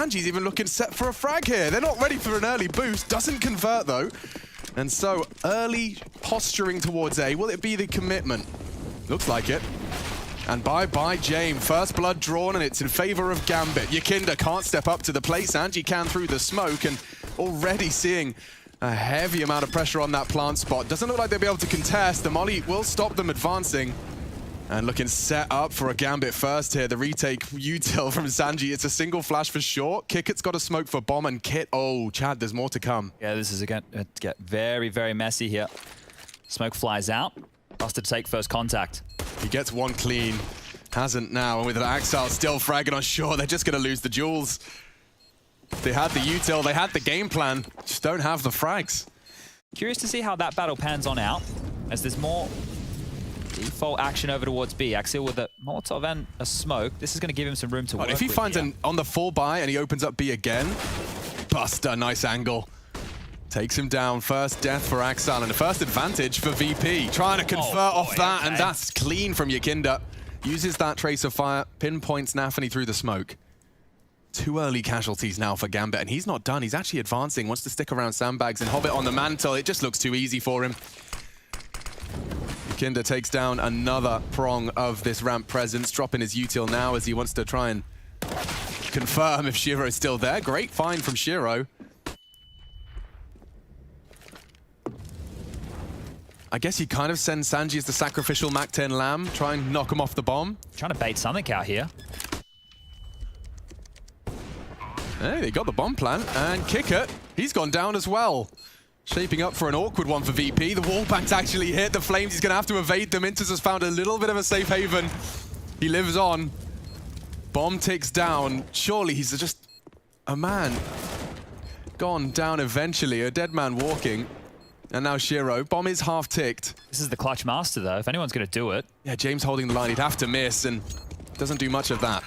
Sanji's even looking set for a frag here. They're not ready for an early boost. Doesn't convert, though. And so, early posturing towards A. Will it be the commitment? Looks like it. And bye-bye, James. First blood drawn, and it's in favor of Gambit. Yakinda can't step up to the plate. Sanji can through the smoke, and already seeing a heavy amount of pressure on that plant spot. Doesn't look like they'll be able to contest. The molly will stop them advancing. And looking set up for a Gambit first here. The retake util from Sanji. It's a single flash for short. Kickit's got a smoke for bomb, and Kit. Oh, Chad, there's more to come. Yeah, this is going to get very, very messy here. Smoke flies out. Buster to take first contact. He gets one clean. Hasn't now. And with an Axile still fragging on short, they're just going to lose the jewels. They had the util, they had the game plan. Just don't have the frags. Curious to see how that battle pans on out, as there's more default action over towards B. Axel with a Molotov and a smoke. This is going to give him some room to work with. If he finds an on the full buy and he opens up B again, Buster, nice angle. Takes him down. First death for Axel and the first advantage for VP. Trying to convert off that, and that's clean from Yakinda. Uses that trace of fire, pinpoints Nafany through the smoke. 2 early casualties now for Gambit, and he's not done. He's actually advancing, wants to stick around sandbags, and Hobbit on the mantle. It just looks too easy for him. Yakinda takes down another prong of this ramp presence, dropping his util now as he wants to try and confirm if Shiro's still there. Great find from Shiro. I guess he kind of sends Sanji as the sacrificial Mac-10 lamb, try and knock him off the bomb. Trying to bait something out here. Hey, they got the bomb plant, and Kickit, he's gone down as well. Shaping up for an awkward one for VP. The wall bang's actually hit. The flames, he's going to have to evade them. Intus has found a little bit of a safe haven. He lives on. Bomb ticks down. Surely he's just a man. Gone down eventually, a dead man walking. And now Shiro. Bomb is half ticked. This is the clutch master, though. If anyone's going to do it. Yeah, James holding the line. He'd have to miss, and doesn't do much of that.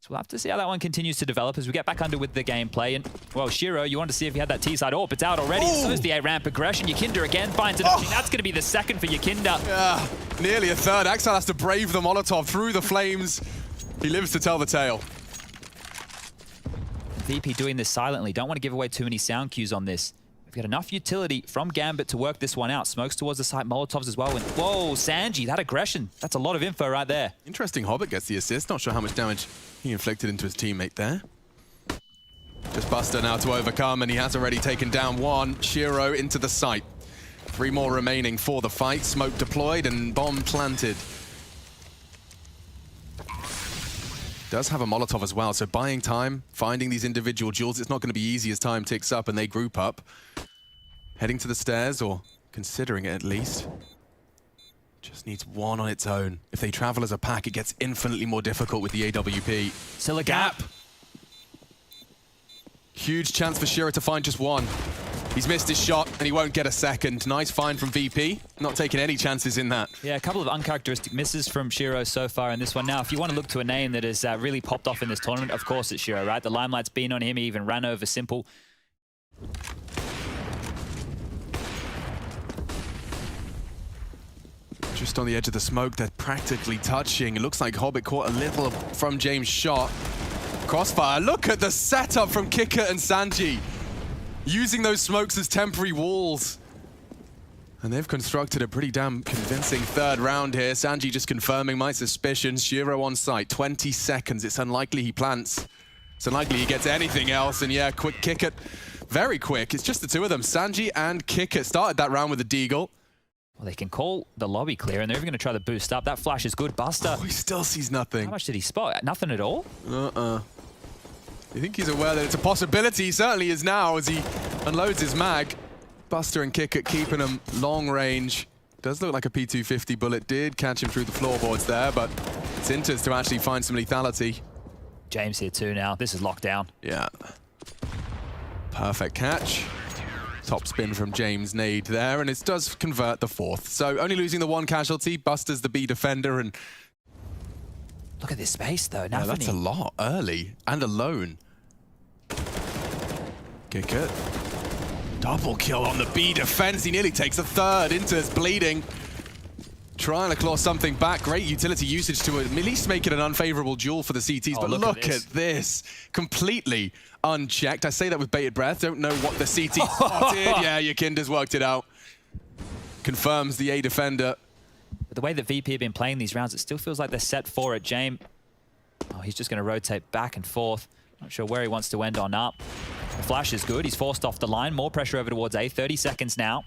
So we'll have to see how that one continues to develop as we get back under with the gameplay. And, well, Shiro, you want to see if he had that T-side AWP. It's out already. Ooh. So is the A-ramp aggression. Yakinda again finds it. That's going to be the second for Yakinda. Yeah, nearly a third. Axel has to brave the Molotov through the flames. He lives to tell the tale. VP doing this silently. Don't want to give away too many sound cues on this. We've got enough utility from Gambit to work this one out. Smokes towards the site, Molotovs as well. And whoa, Sanji, that aggression. That's a lot of info right there. Interesting, Hobbit gets the assist. Not sure how much damage he inflicted into his teammate there. Just Buster now to overcome, and he has already taken down one. Shiro into the site. 3 more remaining for the fight. Smoke deployed and bomb planted. Does have a Molotov as well, so buying time, finding these individual jewels. It's not going to be easy as time ticks up and they group up. Heading to the stairs, or considering it at least. Just needs one on its own. If they travel as a pack, it gets infinitely more difficult with the AWP. Still a gap. Huge chance for Shiro to find just one. He's missed his shot, and he won't get a second. Nice find from VP. Not taking any chances in that. Yeah, a couple of uncharacteristic misses from Shiro so far in this one. Now, if you want to look to a name that has really popped off in this tournament, of course it's Shiro, right? The limelight's been on him. He even ran over Simple. Just on the edge of the smoke, they're practically touching. It looks like Hobbit caught a little from James' shot. Crossfire. Look at the setup from Kicker and Sanji. Using those smokes as temporary walls. And they've constructed a pretty damn convincing third round here. Sanji just confirming my suspicions. Shiro on site, 20 seconds. It's unlikely he plants. It's unlikely he gets anything else. And yeah, quick kick it. Very quick. It's just the two of them. Sanji and Kicker started that round with a deagle. Well, they can call the lobby clear, and they're even going to try to boost up. That flash is good. Buster. Oh, he still sees nothing. How much did he spot? Nothing at all? You think he's aware that it's a possibility? He certainly is now as he unloads his mag. Buster and Kickit keeping him long range. Does look like a P250 bullet did catch him through the floorboards there, but it's Intus to actually find some lethality. James here too now. This is locked down. Yeah. Perfect catch. Top spin from James nade there, and it does convert the fourth. So only losing the one casualty. Buster's the B defender, and look at this space, though. yeah, that's a lot early and alone. Kick it. Double kill on the B defense. He nearly takes a third. Intus bleeding. trying to claw something back. Great utility usage to at least make it an unfavorable duel for the CTs. Oh, but look look at this. Completely unchecked. I say that with bated breath. Don't know what the CT spotted. Yeah, your Kinder's worked it out. Confirms the A defender. But the way that VP have been playing these rounds, it still feels like they're set for it. James, oh, he's just going to rotate back and forth. Not sure where he wants to end on up. The flash is good. He's forced off the line. More pressure over towards A. 30 seconds now.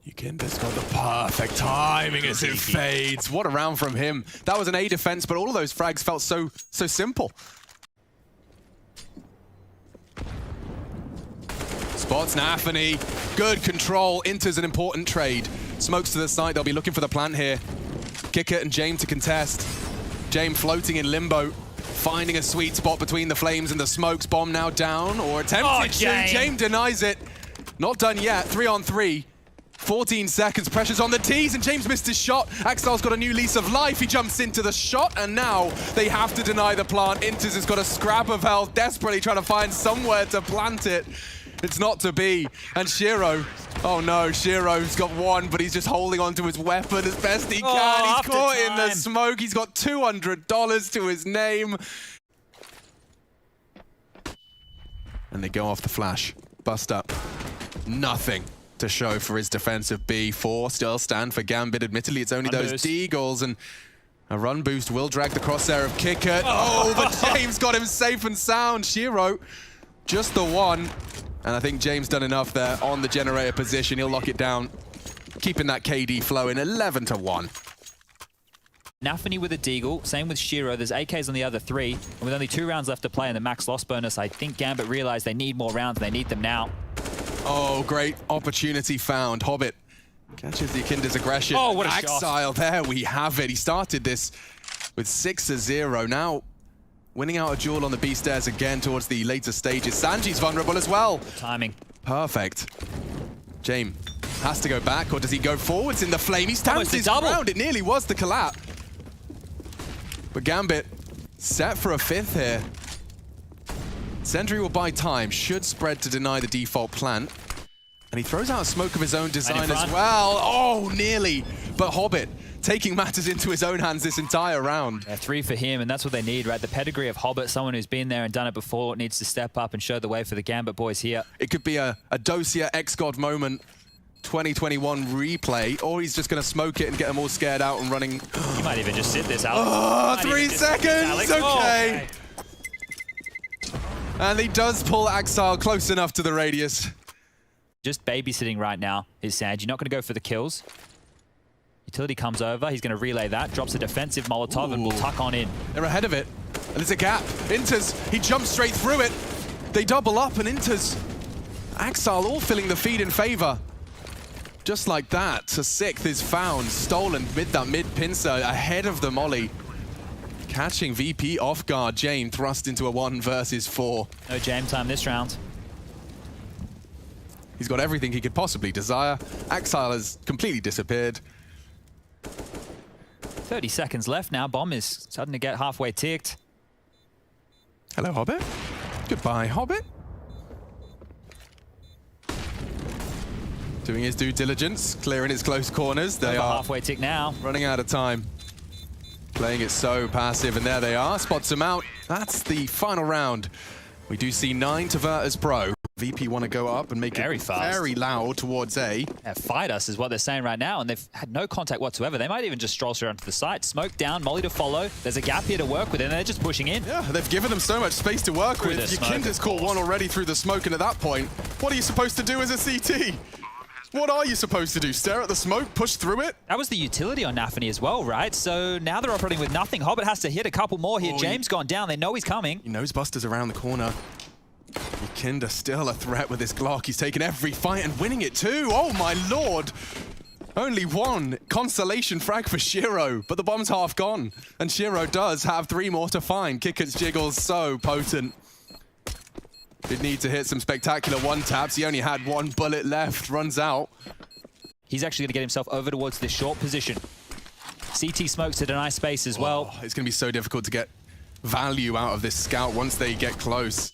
Yukinda's got the perfect timing as it fades. What a round from him. That was an A defense, but all of those frags felt so simple. Spots Nafany. Good control. Enters an important trade. Smokes to the side. They'll be looking for the plant here. Kicker and James to contest. James floating in limbo. Finding a sweet spot between the flames and the smokes. Bomb now down, or attempted to. James denies it. Not done yet. 3-on-3. 14 seconds, pressure's on the T's, and James missed his shot. Axel's got a new lease of life. He jumps into the shot, and now they have to deny the plant. Inters has got a scrap of health, desperately trying to find somewhere to plant it. It's not to be. And Shiro, oh no, Shiro's got one, but he's just holding onto his weapon as best he can. He's caught in the smoke. He's got $200 to his name. And they go off the flash. Bust up. Nothing to show for his defensive B4. Still stand for Gambit. Admittedly, it's only those Deagles, and a run boost will drag the crosshair of Kicker. Oh, but James got him safe and sound. Shiro, just the one. And I think James done enough there on the generator position. He'll lock it down, keeping that KD flowing. 11-1. Nafany with a Deagle, same with Shiro. There's AKs on the other three. And with only 2 rounds left to play in the max loss bonus, I think Gambit realized they need more rounds. They need them now. Oh, great opportunity found. Hobbit catches the Kinder's aggression. Oh, what a Exile, shot. there we have it. He started this with 6-0. Now winning out a duel on the B stairs again towards the later stages. Sanji's vulnerable as well. Timing. Perfect. James has to go back, or does he go forwards in the flame? He stands his ground. It nearly was the collapse. But Gambit set for a 5th here. Sentry will buy time, should spread to deny the default plant. And he throws out a smoke of his own design as well. Oh, nearly. But Hobbit taking matters into his own hands this entire round. Yeah, 3 for him, and that's what they need, right? The pedigree of Hobbit, someone who's been there and done it before, needs to step up and show the way for the Gambit boys here. It could be a Dosia X-God moment, 2021 replay, or he's just going to smoke it and get them all scared out and running. He might even just sit this, Alex. Oh, 3 seconds, okay. Oh, okay. And he does pull Axile close enough to the radius. Just babysitting right now is Sanji. Not going to go for the kills. Utility comes over. He's going to relay that. Drops a defensive Molotov and will tuck on in. They're ahead of it. And there's a gap. Inters, he jumps straight through it. They double up, and Inters, Axile all filling the feed in favor. Just like that, to 6th is found. Stolen that mid-pincer ahead of the molly. Catching VP off guard. James thrust into a 1 versus 4. No James time this round. He's got everything he could possibly desire. Axile has completely disappeared. 30 seconds left now. Bomb is starting to get halfway ticked. Hello, Hobbit. Goodbye, Hobbit. Doing his due diligence, clearing his close corners. They are halfway tick now. Running out of time. Playing it so passive, and there they are. Spots him out. That's the final round. We do see 9 to Virtus Pro. VP want to go up and make it very loud towards A. Yeah, fight us is what they're saying right now, and they've had no contact whatsoever. They might even just stroll straight onto the site. Smoke down, molly to follow. There's a gap here to work with, and they're just pushing in. Yeah, they've given them so much space to work with. Yukinda's caught one already through the smoke, and at that point, what are you supposed to do as a CT? What are you supposed to do? Stare at the smoke, push through it? That was the utility on Nafany as well, right? So now they're operating with nothing. Hobbit has to hit a couple more here. James gone down. They know he's coming. He knows Buster's around the corner. Yukinda still a threat with his Glock. He's taken every fight and winning it too. Oh my lord. Only one consolation frag for Shiro, but the bomb's half gone. And Shiro does have 3 more to find. Kicker's jiggles so potent. Did need to hit some spectacular 1-taps. He only had 1 bullet left, runs out. He's actually going to get himself over towards this short position. CT smokes to deny space as well. It's going to be so difficult to get value out of this scout once they get close.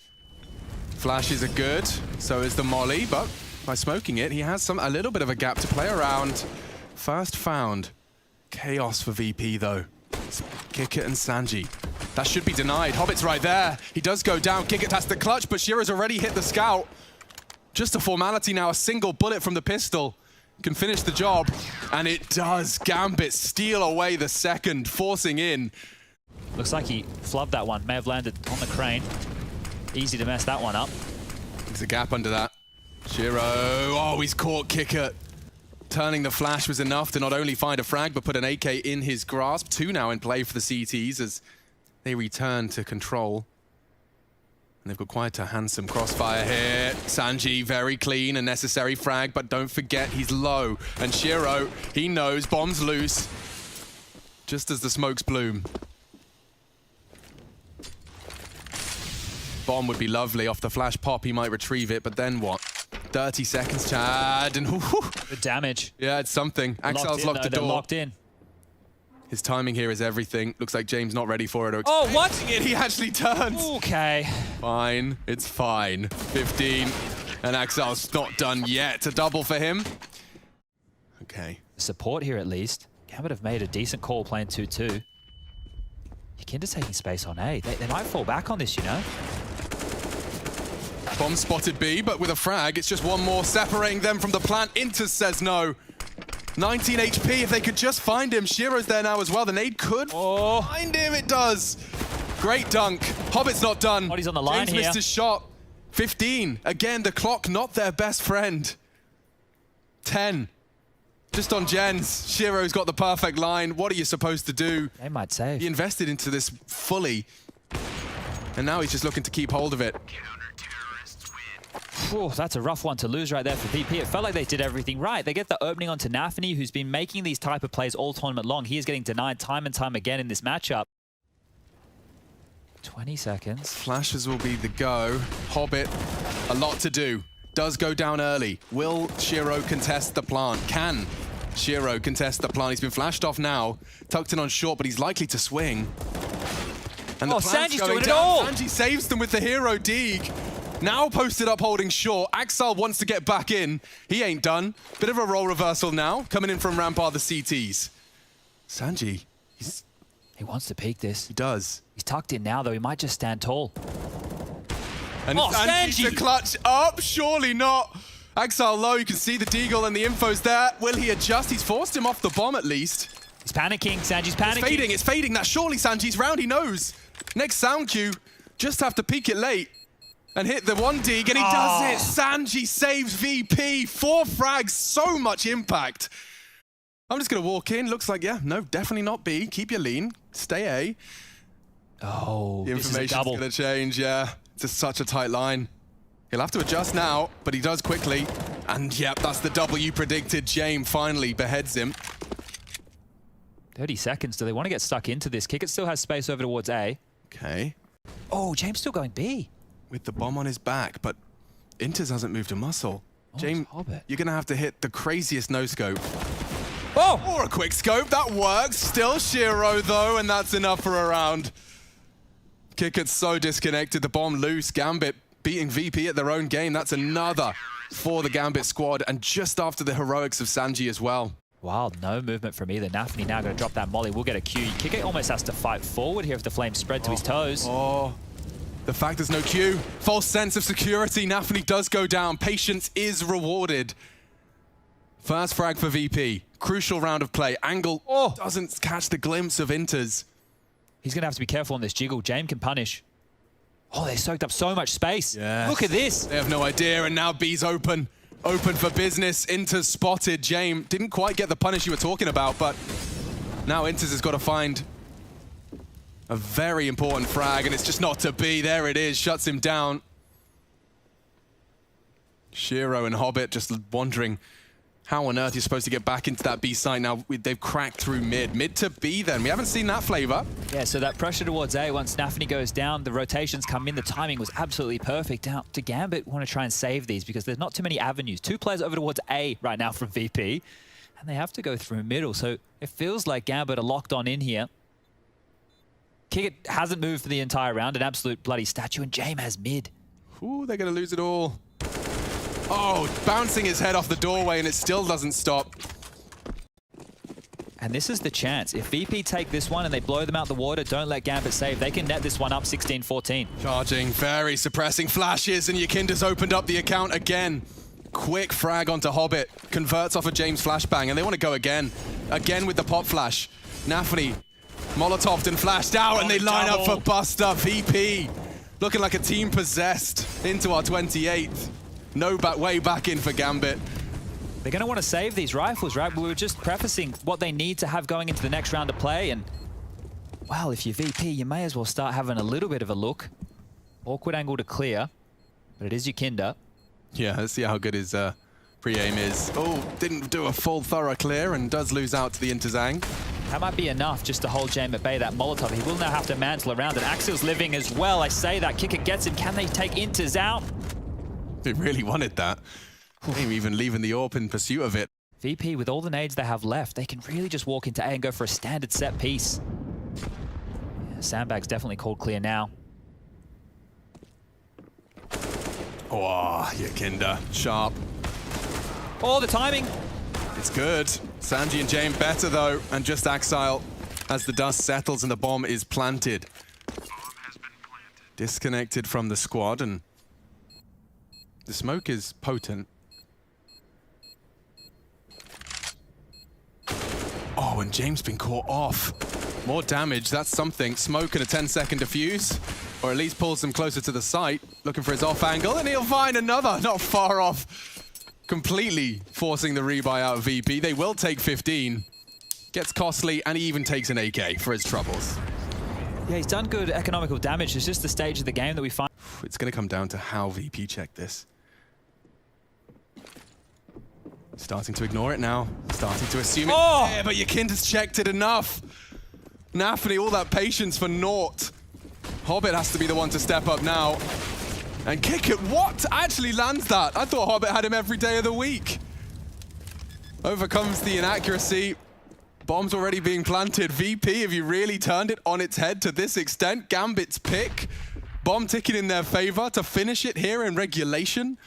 Flashes are good, so is the molly, but by smoking it. He has a little bit of a gap to play around. First found. Chaos for VP though. It's Kickit and Sanji. That should be denied. Hobbit's right there. He does go down. Kickit has the clutch, but Shiro's already hit the scout. Just a formality now. A single bullet from the pistol can finish the job. And it does. Gambit steal away the second, forcing in. Looks like he flubbed that one. May have landed on the crane. Easy to mess that one up. There's a gap under that. Shiro. Oh, he's caught Kickit. Turning the flash was enough to not only find a frag, but put an AK in his grasp. 2 now in play for the CTs as they return to control. And they've got quite a handsome crossfire here. Sanji, very clean, a necessary frag, but don't forget he's low. And Shiro, he knows, bomb's loose. Just as the smokes bloom. Bomb would be lovely. Off the flash pop, he might retrieve it, but then what? 30 seconds, Chad, and whoo. Good damage. Yeah, it's something. Axel's locked the door. They're locked in. His timing here is everything. Looks like James not ready for it. Oh, what? He actually turns. Okay. Fine. It's fine. 15. And Axel's not done yet. A double for him. Okay. Support here at least. Gambit have made a decent call playing 2-2. Yakinda's taking space on A. They might fall back on this, you know? Bomb spotted B, but with a frag, it's just one more separating them from the plant. Inter says no. 19 HP, if they could just find him. Shiro's there now as well. The nade could find him, it does. Great dunk. Hobbit's not done. Body's on the line James here. missed his shot. 15. Again, the clock not their best friend. 10. Just on Jens. Shiro's got the perfect line. What are you supposed to do? They might save. He invested into this fully. And now he's just looking to keep hold of it. Whew, that's a rough one to lose right there for VP. It felt like they did everything right. They get the opening onto Nafany, who's been making these type of plays all tournament long. He is getting denied time and time again in this matchup. 20 seconds. Flashes will be the go. Hobbit, a lot to do. Does go down early. Will Shiro contest the plant? Can Shiro contest the plant? He's been flashed off now. Tucked in on short, but he's likely to swing. And the plant's Sanji's going doing it down. all! Sanji saves them with the hero Deeg. Now posted up holding short. Axel wants to get back in. He ain't done. Bit of a role reversal now. Coming in from Rampart the CTs. Sanji, He wants to peek this. he does. He's tucked in now, though. He might just stand tall. And Sanji! the clutch up. Surely not. Axel low. You can see the deagle and the info's there. Will he adjust? He's forced him off the bomb at least. He's panicking. Sanji's panicking. It's fading. It's fading. That's surely Sanji's round. He knows. Next sound cue. Just have to peek it late. And hit the one dig, and he does it. Sanji saves VP. 4 frags, so much impact. I'm just going to walk in. Looks like, yeah, no, definitely not B. Keep your lean. Stay A. Oh, The information's going to change, yeah. It's just such a tight line. He'll have to adjust now, but he does quickly. And, yep, that's the double you predicted. James finally beheads him. 30 seconds. Do they want to get stuck into this? Kickit still has space over towards A. Okay. Oh, James still going B. With the bomb on his back, but Inters hasn't moved a muscle. James, you're going to have to hit the craziest no-scope. Oh! Or a quick scope, that works. Still Shiro, though, and that's enough for a round. Kickit's so disconnected, the bomb loose. Gambit beating VP at their own game. That's another for the Gambit squad, and just after the heroics of Sanji as well. Wild, no movement from either. Nafany now going to drop that molly. We'll get a Q. Kickit almost has to fight forward here if the flames spread to his toes. Oh. The fact there's no Q. False sense of security. Nafany does go down. Patience is rewarded. First frag for VP. Crucial round of play. Angle doesn't catch the glimpse of Inters. He's going to have to be careful on this jiggle. James can punish. Oh, they soaked up so much space. Yes. Look at this. They have no idea, and now B's open. Open for business. Inters spotted. James didn't quite get the punish you were talking about, but now Inters has got to find a very important frag, and it's just not to be. There it is. Shuts him down. Shiro and Hobbit just wondering how on earth you're supposed to get back into that B site now. They've cracked through mid. Mid to B then. We haven't seen that flavor. Yeah, so that pressure towards A, once Nafany goes down, the rotations come in. The timing was absolutely perfect. Now, to Gambit, want to try and save these because there's not too many avenues. 2 players over towards A right now from VP, and they have to go through middle. So it feels like Gambit are locked on in here. Kickit hasn't moved for the entire round, an absolute bloody statue, and James has mid. Ooh, they're going to lose it all. Oh, bouncing his head off the doorway and it still doesn't stop. And this is the chance. If VP take this one and they blow them out the water, don't let Gambit save. They can net this one up 16-14. Charging, very suppressing flashes, and Yakinda's opened up the account again. Quick frag onto Hobbit, converts off a James flashbang, and they want to go again. Again with the pop flash. Nafany, Molotoved and flashed out, and they line up for Buster. VP, looking like a team possessed into our 28th. No way back in for Gambit. They're going to want to save these rifles, right? We were just prefacing what they need to have going into the next round of play, and, well, if you're VP, you may as well start having a little bit of a look. Awkward angle to clear, but it is Yakinda. Yeah, let's see how good his pre-aim is. Oh, didn't do a full thorough clear and does lose out to the Interzang. That might be enough just to hold Jaime at bay, that Molotov. He will now have to mantle around, and Axel's living as well. I say that, Kicker gets him. Can they take Inters out? They really wanted that. Maybe even leaving the AWP in pursuit of it. VP, with all the nades they have left, they can really just walk into A and go for a standard set piece. Yeah, Sandbag's definitely called clear now. Oh, Yakinda, sharp. Oh, the timing. It's good. Sanji and James better though, and just Axile as the dust settles and the bomb is planted. Disconnected from the squad, and the smoke is potent. Oh, and James been caught off. More damage, that's something. Smoke and a 10-second defuse, or at least pulls him closer to the site, looking for his off angle, and he'll find another, not far off. Completely forcing the rebuy out of VP. They will take 15. Gets costly, and he even takes an AK for his troubles. Yeah, he's done good economical damage. It's just the stage of the game that we find. It's going to come down to how VP check this. Starting to ignore it now. Starting to assume it's there, but Yakinda's checked it enough. Nafany, all that patience for naught. Hobbit has to be the one to step up now. And kick it. What? Actually lands that. I thought Hobbit had him every day of the week. Overcomes the inaccuracy. Bomb's already being planted. VP, have you really turned it on its head to this extent? Gambit's pick. Bomb ticking in their favor to finish it here in regulation.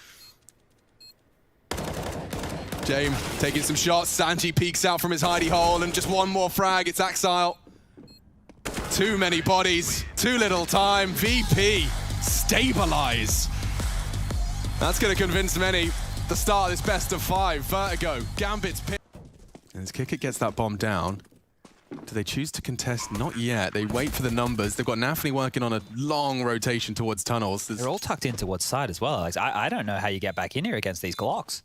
James taking some shots. Sanji peeks out from his hidey hole, and just one more frag. It's Axile. Too many bodies, too little time. VP, stabilize. That's going to convince many. The start of this best of 5. Vertigo, Gambit's pick. And as Kicker gets that bomb down, do they choose to contest? Not yet. They wait for the numbers. They've got Nafany working on a long rotation towards tunnels. They're all tucked in towards side as well, Alex. I don't know how you get back in here against these Glocks.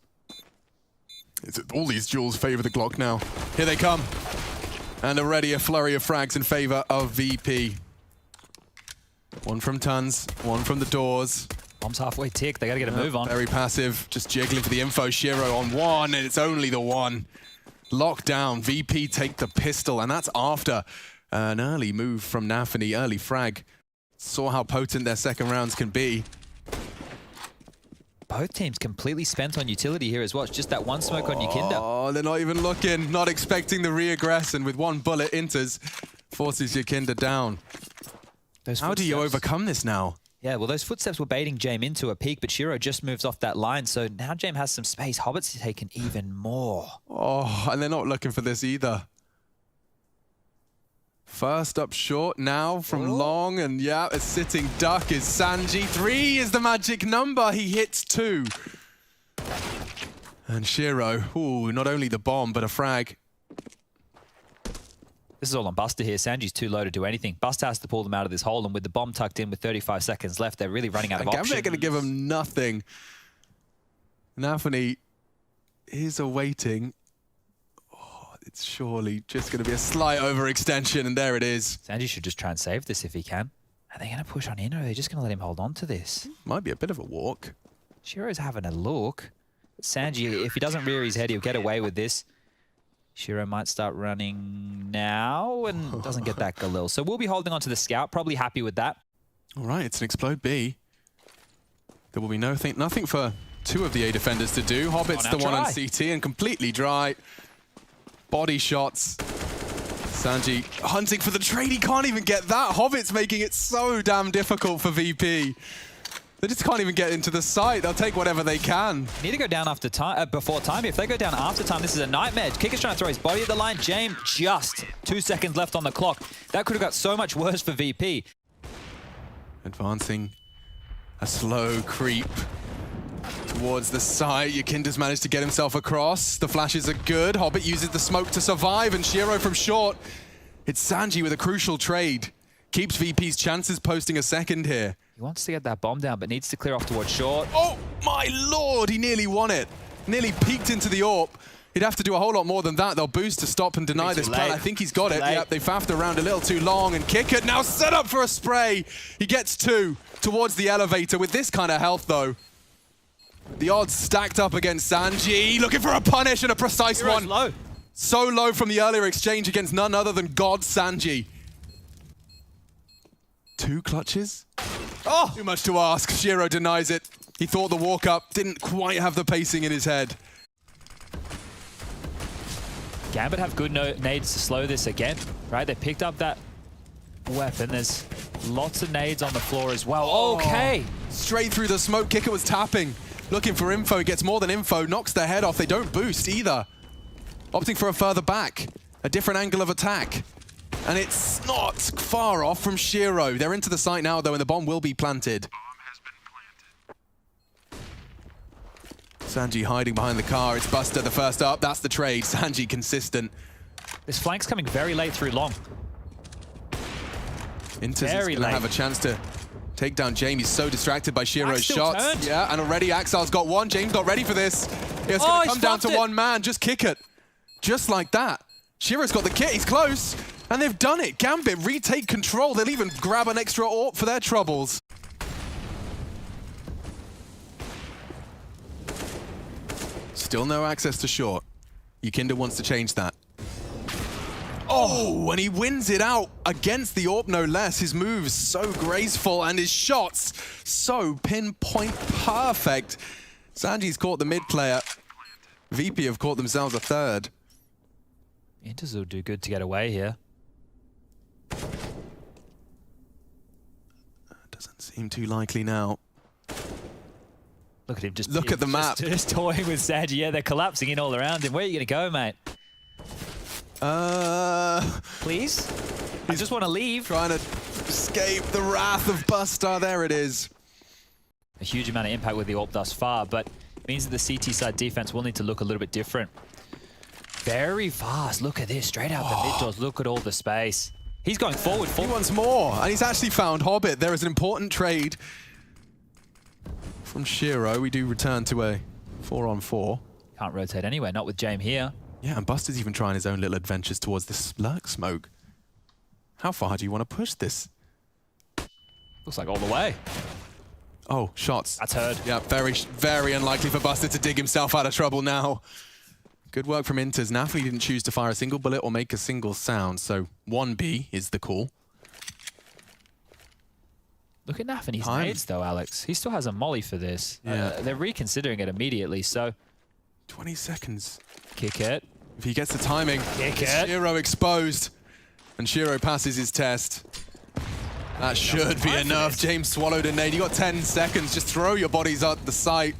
All these duels favor the Glock now. Here they come. And already a flurry of frags in favor of VP. One from Tons, one from the doors. Bomb's halfway tick. They got to get a move on. Very passive, just jiggling for the info. Shiro on one, and it's only the one. Locked down. VP take the pistol, and that's after an early move from Nafany, early frag. Saw how potent their second rounds can be. Both teams completely spent on utility here as well. It's just that one smoke on Yakinda. Oh, they're not even looking, not expecting the re-aggress, and with one bullet enters, forces Yakinda down. How do you overcome this now? Yeah, well, those footsteps were baiting James into a peak, but Shiro just moves off that line, so now James has some space. Hobbit's taken even more. Oh, and they're not looking for this either. First up short now from long, and yeah, a sitting duck is Sanji. 3 is the magic number. He hits 2. And Shiro, ooh, not only the bomb, but a frag. This is all on Buster here. Sanji's too low to do anything. Buster has to pull them out of this hole, and with the bomb tucked in with 35 seconds left, they're really running out of options. Gambit are going to give him nothing. Nafany is awaiting. It's surely just going to be a slight overextension, and there it is. Sanji should just try and save this if he can. Are they going to push on in, or are they just going to let him hold on to this? Might be a bit of a walk. Shiro's having a look. Sanji, if he doesn't rear his head, he'll get away with this. Shiro might start running now and doesn't get that Galil. So we'll be holding on to the scout, probably happy with that. All right, it's an explode B. There will be nothing for 2 of the A defenders to do. Hobbit's the one on CT and completely dry. Body shots. Sanji hunting for the trade. He can't even get that. Hobbit's making it so damn difficult for VP. They just can't even get into the site. They'll take whatever they can. Need to go down after time, before time. If they go down after time, this is a nightmare. Kicker's trying to throw his body at the line. James just 2 seconds left on the clock. That could have got so much worse for VP. Advancing a slow creep towards the site. Yakinda's managed to get himself across. The flashes are good. Hobbit uses the smoke to survive, and Shiro from short. It's Sanji with a crucial trade. Keeps VP's chances posting a second here. He wants to get that bomb down, but needs to clear off towards short. Oh my lord, he nearly won it. Nearly peeked into the AWP. He'd have to do a whole lot more than that. They'll boost to stop and deny this plan. I think he's got it. Yep, they faffed around a little too long, and Kick it now set up for a spray. He gets 2 towards the elevator with this kind of health though. The odds stacked up against Sanji, looking for a punish and a precise one. Low. So low from the earlier exchange against none other than God Sanji. 2 clutches? Oh! Too much to ask. Shiro denies it. He thought the walk up didn't quite have the pacing in his head. Gambit have good nades to slow this again, right? They picked up that weapon. There's lots of nades on the floor as well. Oh, okay. Straight through the smoke. Kicker was tapping. Looking for info. Gets more than info. Knocks their head off. They don't boost either. Opting for a further back. A different angle of attack. And it's not far off from Shiro. They're into the site now, though, and the bomb will be planted. Sanji hiding behind the car. It's Buster, the first up. That's the trade. Sanji consistent. This flank's coming very late through long. Inters is going to have a chance to take down James. He's so distracted by Shiro's shots. Turned. Yeah, and already Axel's got one. James not ready for this. It's going to come down to one man. Just kick it. Just like that. Shiro's got the kit. He's close. And they've done it. Gambit retake control. They'll even grab an extra AWP for their troubles. Still no access to short. Yakinda wants to change that. Oh, and he wins it out against the AWP, no less. His moves so graceful and his shots so pinpoint perfect. Sanji's caught the mid player. VP have caught themselves a third. Inters will do good to get away here. Doesn't seem too likely now. Look at him just look at the map. Just toying with Sanji. Yeah, they're collapsing in all around him. Where are you going to go, mate? Please? I just want to leave. Trying to escape the wrath of Buster. There it is. A huge amount of impact with the AWP thus far, but it means that the CT side defense will need to look a little bit different. Very fast. Look at this. Straight out the mid doors. Look at all the space. He's going forward. He wants more, and he's actually found Hobbit. There is an important trade from Shiro. We do return to a 4-on-4. Can't rotate anywhere, not with James here. Yeah, and Buster's even trying his own little adventures towards this lurk smoke. How far do you want to push this? Looks like all the way. Oh, shots. That's heard. Yeah, very, very unlikely for Buster to dig himself out of trouble now. Good work from Inters. Nafli didn't choose to fire a single bullet or make a single sound, so 1B is the call. Look at Naf and his nades, though, Alex. He still has a molly for this. Yeah. They're reconsidering it immediately, so... 20 seconds. Kick it. If he gets the timing, Kick it. Shiro exposed. And Shiro passes his test. That should be enough. James swallowed a nade. You got 10 seconds. Just throw your bodies at the site.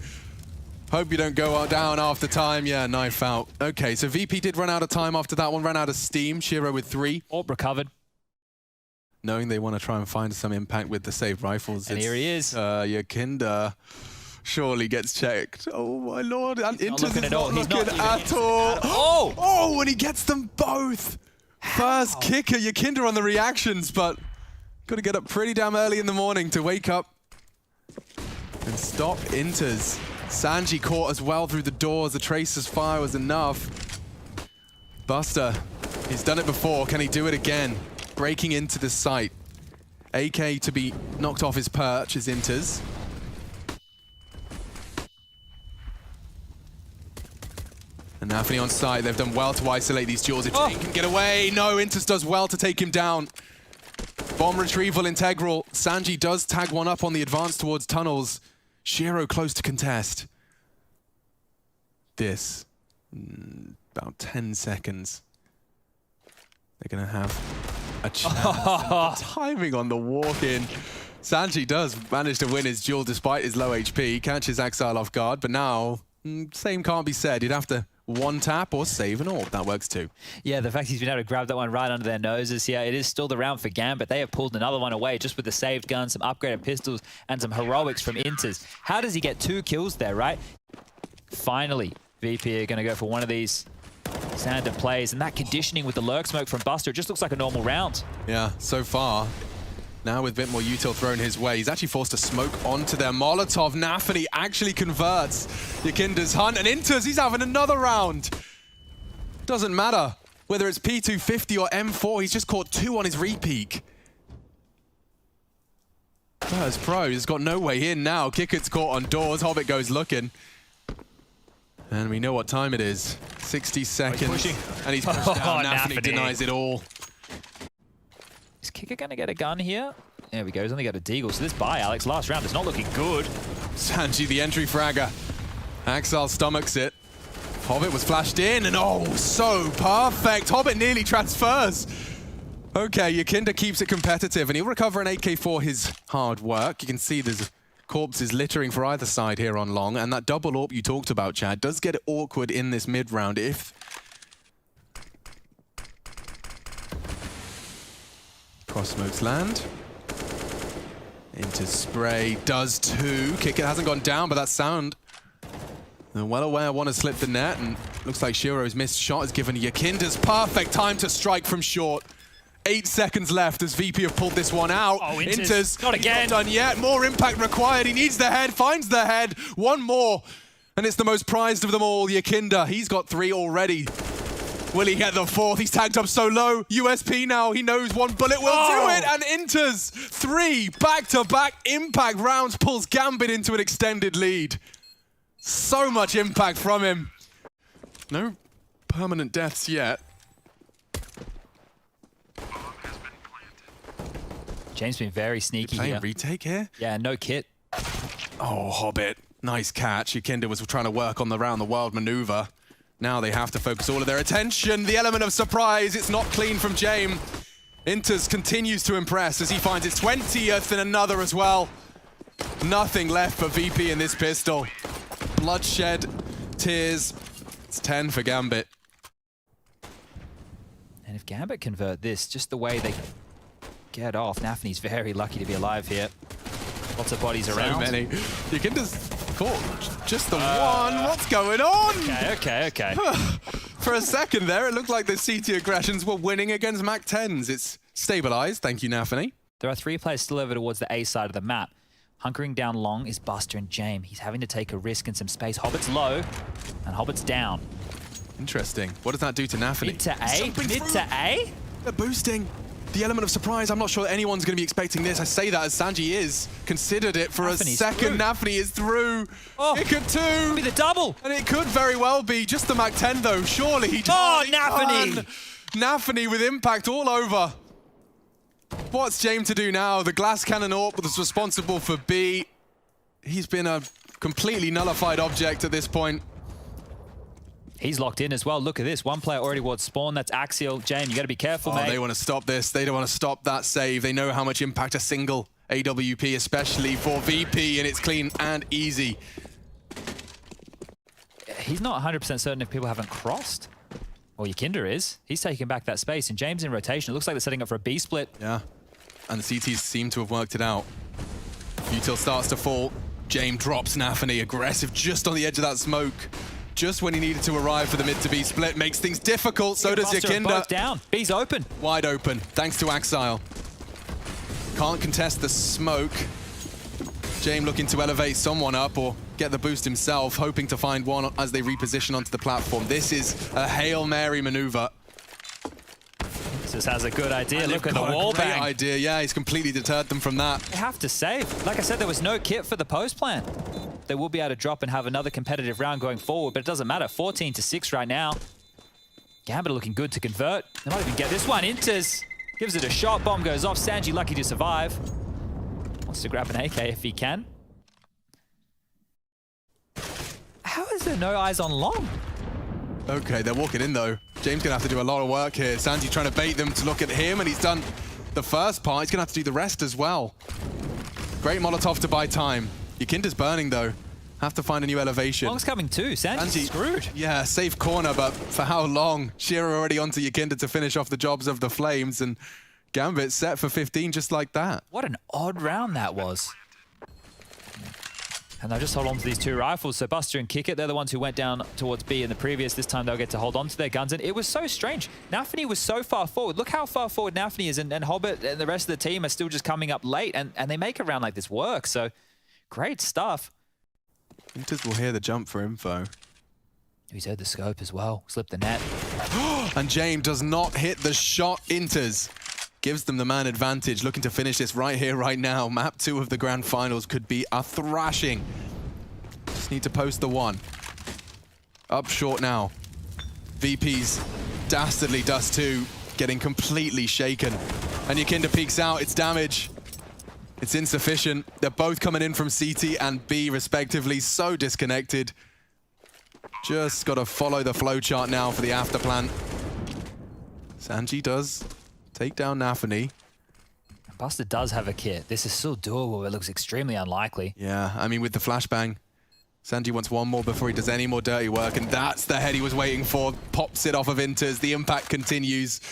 Hope you don't go down after time. Yeah, knife out. Okay, so VP did run out of time after that one. Ran out of steam. Shiro with 3. AWP recovered. Knowing they want to try and find some impact with the saved rifles. And here he is. Yakinda surely gets checked. Oh my lord. And Inters is not looking at all. Oh! Oh, and he gets them both. First kicker. Yakinda on the reactions, but got to get up pretty damn early in the morning to wake up and stop Inters. Sanji caught as well through the doors. The Tracer's fire was enough. Buster, he's done it before. Can he do it again? Breaking into the site. AK to be knocked off his perch is Inters. And Nafni on site. They've done well to isolate these duels. If Jane can get away. No, Inters does well to take him down. Bomb retrieval integral. Sanji does tag one up on the advance towards tunnels. Shiro close to contest. This, about 10 seconds. They're going to have a chance. The timing on the walk-in. Sanji does manage to win his duel despite his low HP, catches Axile off guard, but now, same can't be said. He'd have to one tap or save an orb. That works too. Yeah, the fact he's been able to grab that one right under their noses here. It is still the round for Gambit. They have pulled another one away just with the saved gun, some upgraded pistols, and some heroics from Inters. How does he get 2 kills there, right? Finally, VP are going to go for one of these standard plays, and that conditioning with the lurk smoke from Buster, it just looks like a normal round. Yeah, so far. Now with a bit more util thrown his way, he's actually forced to smoke onto their Molotov. Nafany actually converts Yakinda's hunt, and Inters, he's having another round. Doesn't matter whether it's P250 or M4, he's just caught 2 on his repeak. As Pro, he's got no way in now. Kickert's caught on doors, Hobbit goes looking. And we know what time it is. 60 seconds. And he's pushed down. Nafany denies it all. Is Kicker going to get a gun here? There we go. He's only got a deagle. So this buy, Alex, last round is not looking good. Sanji, the entry fragger. Axile stomachs it. Hobbit was flashed in, and oh, so perfect. Hobbit nearly transfers. Okay, Yakinda keeps it competitive, and he'll recover an AK for his hard work. You can see there's corpses littering for either side here on long, and that double AWP you talked about, Chad, does get awkward in this mid-round if... Cross smokes land. Into spray, does too. Kicker hasn't gone down, but that's sound. They're well aware want to slip the net, and looks like Shiro's missed shot has given Yakinda's perfect time to strike from short. 8 seconds left as VP have pulled this one out. Oh, Inters, not again. Not done yet. More impact required. He needs the head, finds the head. One more, and it's the most prized of them all, Yakinda. He's got 3 already. Will he get the 4th? He's tagged up so low. USP now. He knows one bullet will do it. And Inters 3 back-to-back impact rounds pulls Gambit into an extended lead. So much impact from him. No permanent deaths yet. James been very sneaky here. Retake here? Yeah, no kit. Oh, Hobbit. Nice catch. Yakinda was trying to work on the round-the-world maneuver. Now they have to focus all of their attention. The element of surprise, it's not clean from James. Inters continues to impress as he finds his 20th and another as well. Nothing left for VP in this pistol. Bloodshed, tears. It's 10 for Gambit. And if Gambit convert this, just the way they get off, Nafany's very lucky to be alive here. Lots of bodies around. So many. Yakinda's caught just the one. What's going on? Okay. For a second there, it looked like the CT aggressions were winning against MAC-10s. It's stabilized. Thank you, Nafany. There are 3 players still over towards the A side of the map. Hunkering down long is Buster and James. He's having to take a risk in some space. Hobbit's low, and Hobbit's down. Interesting. What does that do to Nafany? Mid to A? Mid to A? They're boosting. The element of surprise, I'm not sure anyone's going to be expecting this. I say that as Sanji is. Considered it for a second. Nafany is through. Oh, it could too. Be the double. And it could very well be just the MAC-10 though. Surely he Oh, Nafany. Nafany with impact all over. What's James to do now? The glass cannon AWP was responsible for B. He's been a completely nullified object at this point. He's locked in as well. Look at this. One player already towards spawn. That's Axial. James, you got to be careful, mate. They want to stop this. They don't want to stop that save. They know how much impact a single AWP, especially for VP, and it's clean and easy. He's not 100% certain if people haven't crossed. Well, Yakinda is. He's taking back that space, and James in rotation. It looks like they're setting up for a B split. Yeah, and the CTs seem to have worked it out. Util starts to fall. James drops Nafany, aggressive just on the edge of that smoke. Just when he needed to arrive for the mid to B split, makes things difficult. So does Yakinda. Both down. B's open. Wide open, thanks to Axile. Can't contest the smoke. James looking to elevate someone up or get the boost himself, hoping to find one as they reposition onto the platform. This is a Hail Mary maneuver. This has a good idea. Look at the wall bang. Idea. Yeah, he's completely deterred them from that. They have to save. Like I said, there was no kit for the post plan. They will be able to drop and have another competitive round going forward, but it doesn't matter. 14-6 right now. Gambit looking good to convert. They might even get this one. Inters gives it a shot. Bomb goes off. Sanji lucky to survive. Wants to grab an AK if he can. How is there no eyes on long? Okay, they're walking in though. James gonna have to do a lot of work here. Sanji trying to bait them to look at him, and he's done the first part. He's gonna have to do the rest as well. Great Molotov to buy time. Yakinda's burning, though. Have to find a new elevation. Long's coming too. Sanji's screwed. Yeah, safe corner, but for how long? Shiro already onto Yakinda to finish off the jobs of the Flames, and Gambit set for 15 just like that. What an odd round that was. And they'll just hold on to these two rifles. So Buster and Kick It, they're the ones who went down towards B in the previous. This time they'll get to hold on to their guns. And it was so strange. Nafany was so far forward. Look how far forward Nafany is. And Hobbit and the rest of the team are still just coming up late. And they make a round like this work. So great stuff. Inters will hear the jump for info. He's heard the scope as well. Slipped the net. And James does not hit the shot. Inters gives them the man advantage, looking to finish this right here, right now. Map 2 of the Grand Finals could be a thrashing. Just need to post the one. Up short now. VP's dastardly Dust 2 getting completely shaken. And Yakinda peeks out, it's damage. It's insufficient. They're both coming in from CT and B respectively, so disconnected. Just got to follow the flowchart now for the after plant. Sanji does take down Nafany. Buster does have a kit. This is still doable. It looks extremely unlikely. Yeah, I mean, with the flashbang, Sanji wants one more before he does any more dirty work, and that's the head he was waiting for. Pops it off of Inters. The impact continues.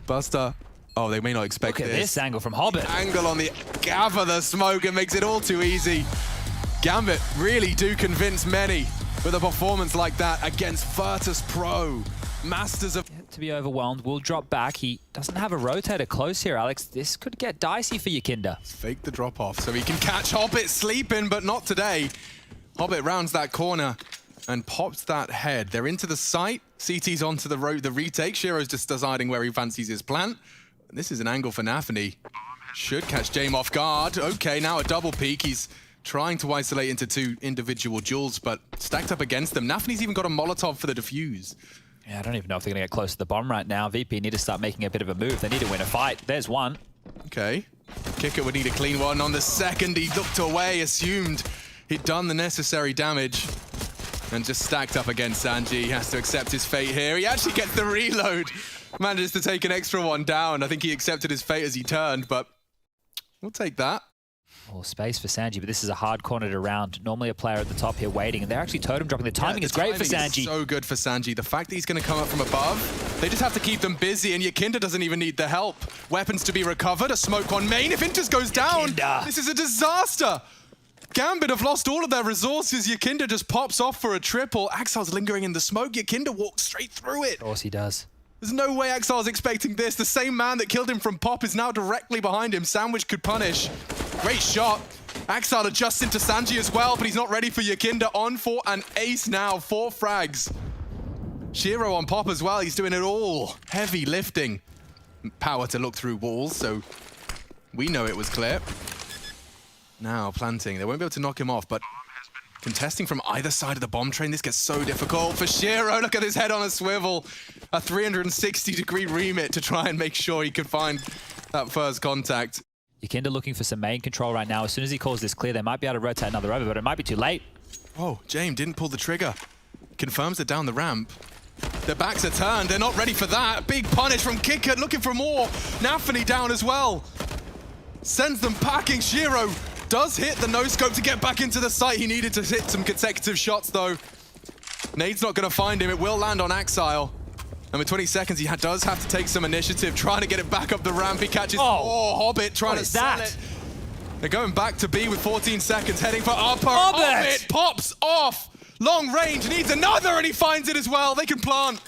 Buster. Oh, they may not expect this. Look at this angle from Hobbit. Angle on the gather the smoke and makes it all too easy. Gambit really do convince many with a performance like that against Virtus Pro. Masters of... To be overwhelmed, will drop back. He doesn't have a rotator close here, Alex. This could get dicey for Yakinda. Fake the drop off so he can catch Hobbit sleeping, but not today. Hobbit rounds that corner and pops that head. They're into the site. CT's onto the retake. Shiro's just deciding where he fancies his plant. This is an angle for Nafany. Should catch James off guard. Okay, now a double peek. He's trying to isolate into two individual duels, but stacked up against them. Nafany's even got a Molotov for the defuse. Yeah, I don't even know if they're going to get close to the bomb right now. VP need to start making a bit of a move. They need to win a fight. There's one. Okay. Kicker would need a clean one on the second. He looked away, assumed he'd done the necessary damage. And just stacked up against Sanji. He has to accept his fate here. He actually gets the reload. Manages to take an extra one down. I think he accepted his fate as he turned, but we'll take that. More space for Sanji, but this is a hard corner to round. Normally a player at the top here waiting, and they're actually totem dropping. The timing is great for Sanji. Is so good for Sanji. The fact that he's going to come up from above, they just have to keep them busy, and Yakinda doesn't even need the help. Weapons to be recovered, a smoke on main. If Inters goes down, this is a disaster. Gambit have lost all of their resources. Yakinda just pops off for a triple. Axel's lingering in the smoke. Yakinda walks straight through it. Of course he does. There's no way Axel's expecting this. The same man that killed him from Pop is now directly behind him. Sandwich could punish. Great shot. Axel adjusts into Sanji as well, but he's not ready for Yakinda. On for an ace now. 4 frags. Shiro on Pop as well. He's doing it all. Heavy lifting. Power to look through walls, so we know it was clear. Now planting. They won't be able to knock him off, but contesting from either side of the bomb train. This gets so difficult for Shiro. Look at his head on a swivel. A 360-degree remit to try and make sure he could find that first contact. Yakinda looking for some main control right now. As soon as he calls this clear, they might be able to rotate another over, but it might be too late. Oh, James didn't pull the trigger. Confirms it down the ramp. Their backs are turned. They're not ready for that. Big punish from Kicker, looking for more. Nafany down as well. Sends them packing. Shiro does hit the no-scope to get back into the site. He needed to hit some consecutive shots, though. Nade's not going to find him. It will land on Axile. And with 20 seconds, he does have to take some initiative, trying to get it back up the ramp. He catches Hobbit, trying to sell it. They're going back to B with 14 seconds, heading for upper. Hobbit pops off. Long range, needs another, and he finds it as well. They can plant,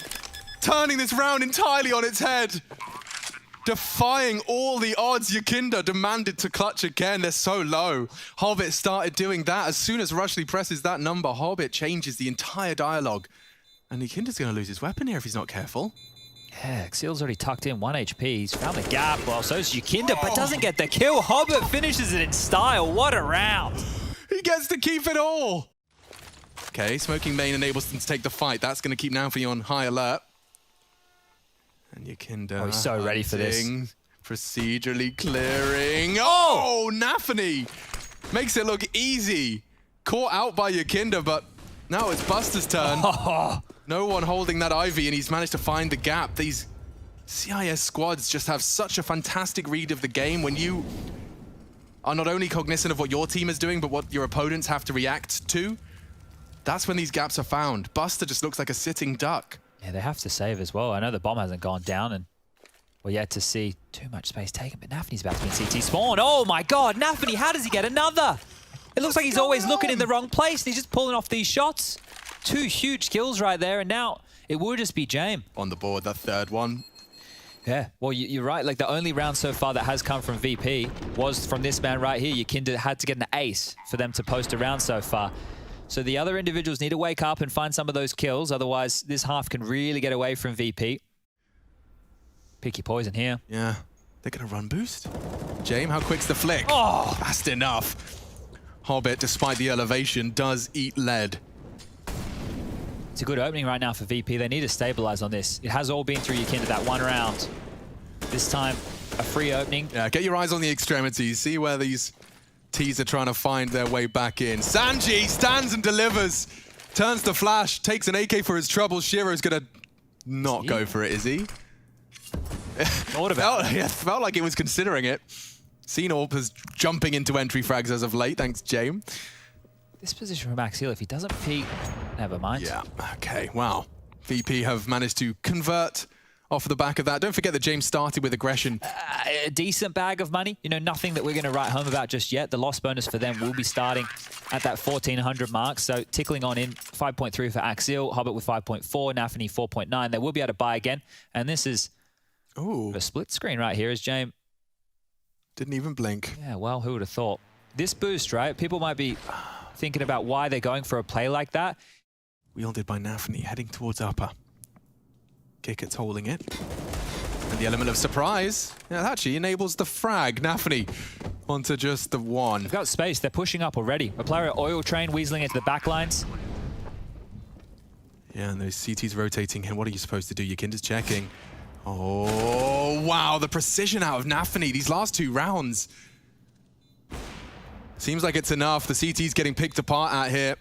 turning this round entirely on its head. Defying all the odds, Yakinda demanded to clutch again. They're so low. Hobbit started doing that. As soon as Rushley presses that number, Hobbit changes the entire dialogue. And Yakinda's going to lose his weapon here if he's not careful. Yeah, Xeal's already tucked in 1 HP. He's found the gap. Well, so is Yakinda, but doesn't get the kill. Hobbit finishes it in style. What a round. He gets to keep it all. Okay, smoking main enables them to take the fight. That's going to keep Nafany on high alert. And Yakinda he's so ready for this. Procedurally clearing. Oh, Nafany makes it look easy. Caught out by Yakinda, but now it's Buster's turn. No one holding that Ivy, and he's managed to find the gap. These CIS squads just have such a fantastic read of the game. When you are not only cognizant of what your team is doing, but what your opponents have to react to, that's when these gaps are found. Buster just looks like a sitting duck. Yeah, they have to save as well. I know the bomb hasn't gone down, and we're yet to see too much space taken, but Nafany's about to be in CT spawn. Oh my god, Nafany, how does he get another? It looks like he's always looking in the wrong place. He's just pulling off these shots. 2 huge kills right there, and now it will just be James. On the board, that third one. Yeah, well, you're right. Like, the only round so far that has come from VP was from this man right here. Yakinda had to get an ace for them to post a round so far. So the other individuals need to wake up and find some of those kills. Otherwise, this half can really get away from VP. Pick your poison here. Yeah, they're going to run boost. James, how quick's the flick? Oh! Fast enough. Hobbit, despite the elevation, does eat lead. It's a good opening right now for VP. They need to stabilize on this. It has all been through Yakinda that one round. This time, a free opening. Yeah, get your eyes on the extremities. See where these T's are trying to find their way back in. Sanji stands and delivers. Turns the flash, takes an AK for his trouble. Shiro's going to not go for it, is he? Thought about it. Yeah, felt like he was considering it. Seen Orpers jumping into entry frags as of late, thanks, James. This position from Axial, if he doesn't peek, never mind. Yeah, okay, wow. VP have managed to convert off the back of that. Don't forget that James started with aggression. A decent bag of money. You know, nothing that we're going to write home about just yet. The loss bonus for them will be starting at that 1,400 mark. So tickling on in 5.3 for Axial, Hobbit with 5.4, Nafany 4.9. They will be able to buy again. And this is a split screen right here as James. Didn't even blink. Yeah, well, who would have thought? This boost, right? People might be thinking about why they're going for a play like that. Wielded by Nafany, heading towards upper. Kickett's holding it. And the element of surprise, yeah, that actually enables the frag. Nafany onto just the one. They've got space. They're pushing up already. A player at oil train weaseling into the back lines. Yeah, and those CTs rotating in. What are you supposed to do? Yakinda's checking. Oh, wow, the precision out of Nafany these last 2 rounds. Seems like it's enough. The CT's getting picked apart out here.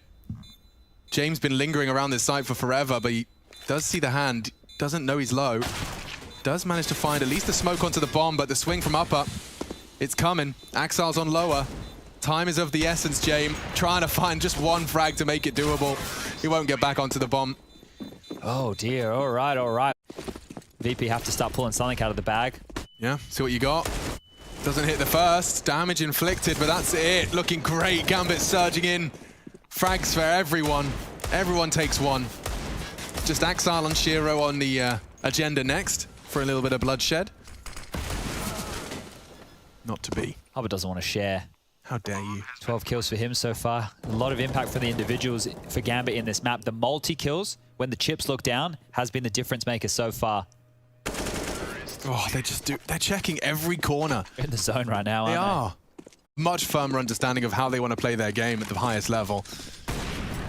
James been lingering around this site for forever, but he does see the hand. Doesn't know he's low. Does manage to find at least the smoke onto the bomb, but the swing from upper, it's coming. Axile's on lower. Time is of the essence, James. Trying to find just one frag to make it doable. He won't get back onto the bomb. Oh dear, all right, all right. VP have to start pulling something out of the bag. Yeah, see what you got. Doesn't hit the first. Damage inflicted, but that's it. Looking great. Gambit surging in. Frags for everyone. Everyone takes one. Just Axile and Shiro on the agenda next for a little bit of bloodshed. Not to be. Hobbit doesn't want to share. How dare you? 12 kills for him so far. A lot of impact for the individuals for Gambit in this map. The multi-kills, when the chips look down, has been the difference maker so far. Oh, they're checking every corner. In the zone right now, They aren't are. Much firmer understanding of how they want to play their game at the highest level.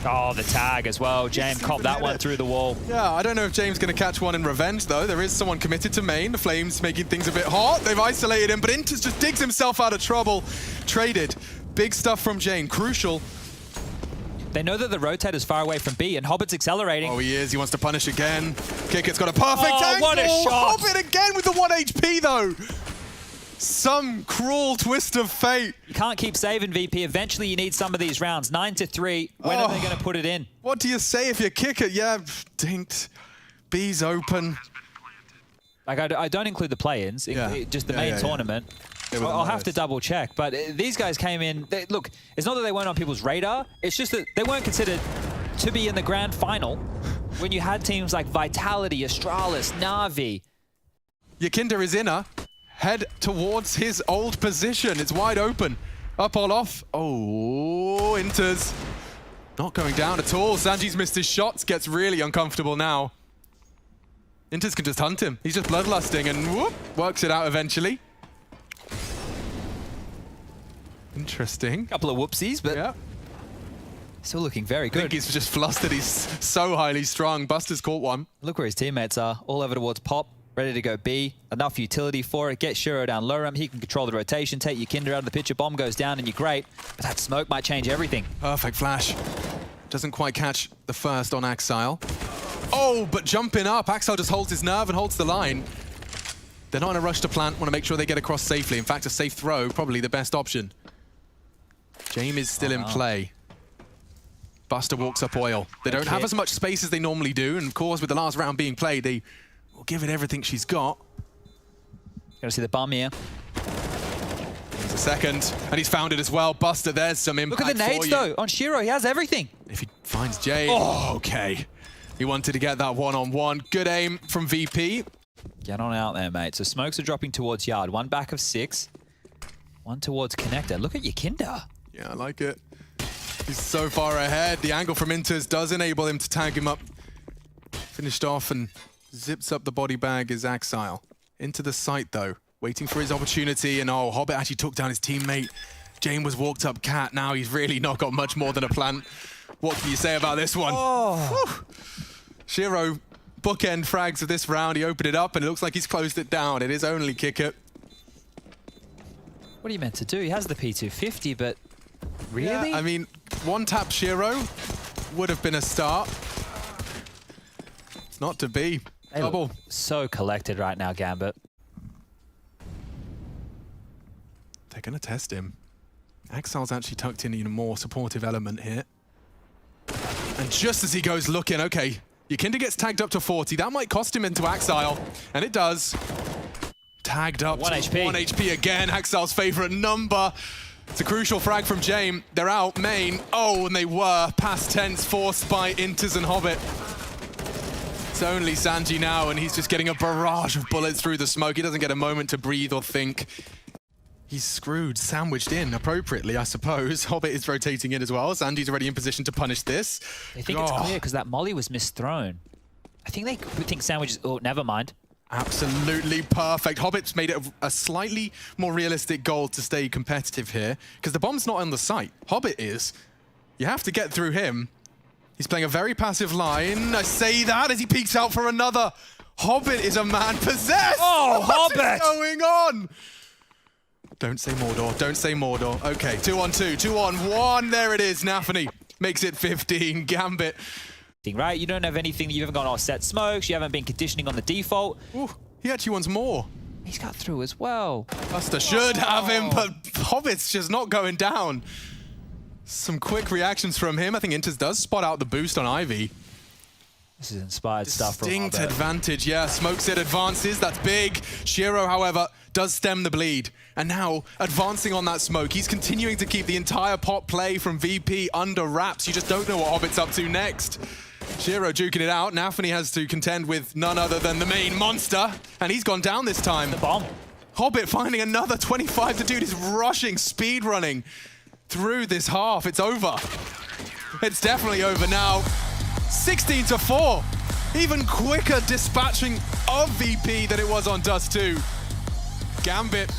they? Oh, the tag as well. James copped that one through the wall. Yeah, I don't know if James is going to catch one in revenge, though. There is someone committed to main. The Flames making things a bit hot. They've isolated him, but Inters just digs himself out of trouble. Traded. Big stuff from James. Crucial. They know that the rotate is far away from B, and Hobbit's accelerating. Oh, he is. He wants to punish again. Kickett's got a perfect angle. What a shot! Hobbit again with the 1 HP, though. Some cruel twist of fate. You can't keep saving VP. Eventually, you need some of these rounds. 9-3. When are they going to put it in? What do you say if you kick it? Yeah, dinked. B's open. Like, I don't include the play-ins, just the main tournament. I'll have to double check, but these guys came in. Look, it's not that they weren't on people's radar. It's just that they weren't considered to be in the grand final when you had teams like Vitality, Astralis, Na'Vi. Yakinda is inner. Head towards his old position. It's wide open. Up all off. Oh, Inters. Not going down at all. Sanji's missed his shots. Gets really uncomfortable now. Inters can just hunt him. He's just bloodlusting and whoop, works it out eventually. Interesting. Couple of whoopsies, but yeah. Still looking very good. I think he's just flustered. He's so highly strung. Buster's caught one. Look where his teammates are. All over towards Pop. Ready to go B. Enough utility for it. Get Shiro down low. He can control the rotation. Take Yakinda out of the picture. Bomb goes down and you're great. But that smoke might change everything. Perfect flash. Doesn't quite catch the first on Axile. Oh, but jumping up. Axile just holds his nerve and holds the line. They're not in a rush to plant. Want to make sure they get across safely. In fact, a safe throw, probably the best option. James is still in play. Buster walks up oil. They don't have as much space as they normally do, and of course, with the last round being played, they will give it everything she's got. Gotta see the bomb here. There's a second, and he's found it as well. Buster, there's some impact. Look at the nades, though. On Shiro, he has everything. If he finds Jay, okay. He wanted to get that one-on-one. Good aim from VP. Get on out there, mate. So smokes are dropping towards yard. One back of 6. One towards connector. Look at your Kinder. Yeah, I like it. He's so far ahead. The angle from Inters does enable him to tag him up. Finished off and zips up the body bag is Axile. Into the site, though. Waiting for his opportunity. And oh, Hobbit actually took down his teammate. Jane was walked up cat. Now he's really not got much more than a plant. What can you say about this one? Oh. Shiro, bookend frags of this round. He opened it up and it looks like he's closed it down. It is only Kicker. What are you meant to do? He has the P250, but really? Yeah, I mean, one tap Shiro would have been a start. It's not to be. They Double. look so collected right now, Gambit. They're going to test him. Axile's actually tucked in a more supportive element here. And just as he goes looking, okay, Yakinda gets tagged up to 40. That might cost him into Axile. And it does. Tagged up 1 to HP. 1 HP again. Axile's favorite number. It's a crucial frag from Jame. They're out main. Oh, and they were. Past tense forced by Inters and Hobbit. It's only Sanji now, and he's just getting a barrage of bullets through the smoke. He doesn't get a moment to breathe or think. He's screwed, sandwiched in appropriately, I suppose. Hobbit is rotating in as well. Sanji's already in position to punish this. They think it's clear because that molly was misthrown. I think they think sandwich is... Oh, never mind. Absolutely perfect. Hobbit's made it a slightly more realistic goal to stay competitive here because the bomb's not on the site. Hobbit is. You have to get through him. He's playing a very passive line. I say that as he peeks out for another. Hobbit is a man possessed. Oh, What Hobbit! is going on? Don't say Mordor. Don't say Mordor. Okay, 2 on 2, 2 on 1. There it is. Nafany makes it 15. Gambit. Right? You don't have anything that you haven't gone, oh, set smokes. You haven't been conditioning on the default. Ooh, he actually wants more. He's got through as well. Buster should have him, but Hobbit's just not going down. Some quick reactions from him. I think Inters does spot out the boost on Ivy. This is inspired stuff from Distinct Hobbit. advantage, yeah. Smokes it, advances. That's big. Shiro, however, does stem the bleed. And now, advancing on that smoke, he's continuing to keep the entire pot play from VP under wraps. You just don't know what Hobbit's up to next. Shiro duking it out. Nafany has to contend with none other than the main monster. And he's gone down this time. The bomb. Hobbit finding another 25. The dude is rushing, speed running through this half. It's over. It's definitely over now. 16-4. Even quicker dispatching of VP than it was on Dust 2. Gambit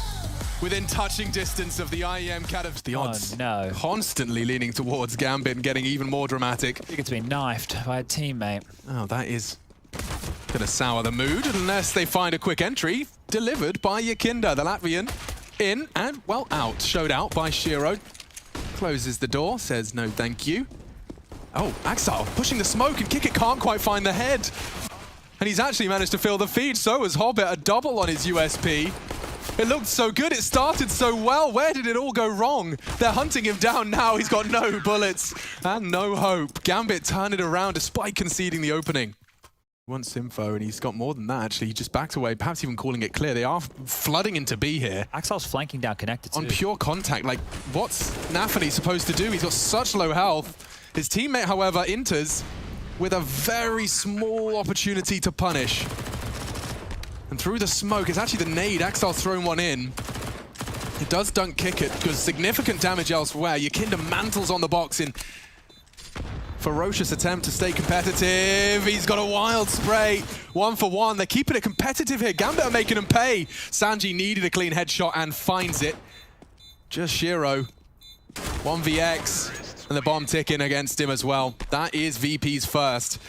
within touching distance of the Iem Katowice. The odds constantly leaning towards Gambit and getting even more dramatic. You get to be knifed by a teammate. Oh, that is going to sour the mood unless they find a quick entry delivered by Yakinda, the Latvian. In and, well, out. Showed out by Shiro. Closes the door, says no thank you. Oh, Axile pushing the smoke and Kicker can't quite find the head. And he's actually managed to fill the feed. So has Hobbit, a double on his USP. It looked so good, it started so well. Where did it all go wrong? They're hunting him down now. He's got no bullets and no hope. Gambit turned it around despite conceding the opening. He wants info, and he's got more than that, actually. He just backed away, perhaps even calling it clear. They are flooding into B here. Axile's flanking down connected too. On pure contact, like, what's Nafany supposed to do? He's got such low health. His teammate, however, enters with a very small opportunity to punish. And through the smoke, it's actually the nade. Axile's thrown one in. It does dunk kick it, because significant damage elsewhere. Yakinda mantles on the box in ferocious attempt to stay competitive. He's got a wild spray. 1 for 1. They're keeping it competitive here. Gambit are making him pay. Sanji needed a clean headshot and finds it. Just Shiro. 1vx. And the bomb ticking against him as well. That is VP's first.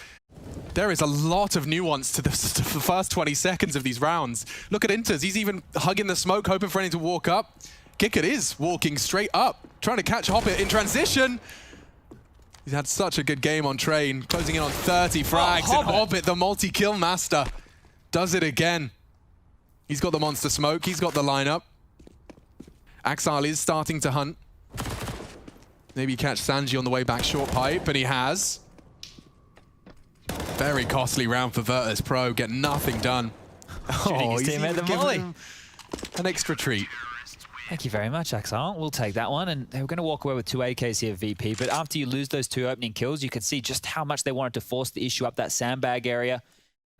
There is a lot of nuance to the first 20 seconds of these rounds. Look at Inters. He's even hugging the smoke, hoping for anyone to walk up. Kickert is walking straight up, trying to catch Hobbit in transition. He's had such a good game on train, closing in on 30 frags. Oh, and Hobbit, the multi-kill master, does it again. He's got the monster smoke. He's got the lineup. Axile is starting to hunt. Maybe catch Sanji on the way back short pipe, and he has. Very costly round for Virtus Pro, get nothing done. Shooting his teammate the volley. An extra treat. Thank you very much, Axel. We'll take that one. And they were going to walk away with 2 AKs here, VP. But after you lose those 2 opening kills, you can see just how much they wanted to force the issue up that sandbag area.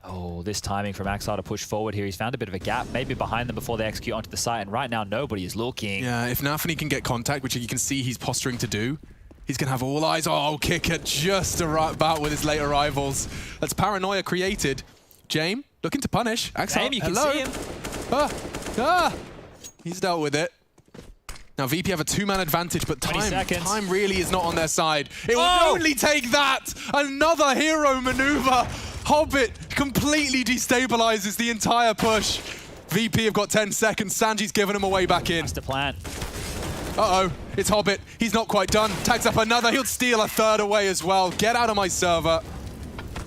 Oh, this timing from Axel to push forward here. He's found a bit of a gap, maybe behind them before they execute onto the site. And right now, nobody is looking. Yeah, if Nafany can get contact, which you can see he's posturing to do, he's going to have all eyes. Oh, kick it just about with his late arrivals. That's paranoia created. James looking to punish. Axel, James, you can hello. see him. He's dealt with it. Now VP have a 2-man advantage, but time really is not on their side. It will only take that! Another hero maneuver! Hobbit completely destabilizes the entire push. VP have got 10 seconds. Sanji's giving him a way back in. That's the plan. Uh-oh, it's Hobbit. He's not quite done. Tags up another. He'll steal a 3rd away as well. Get out of my server.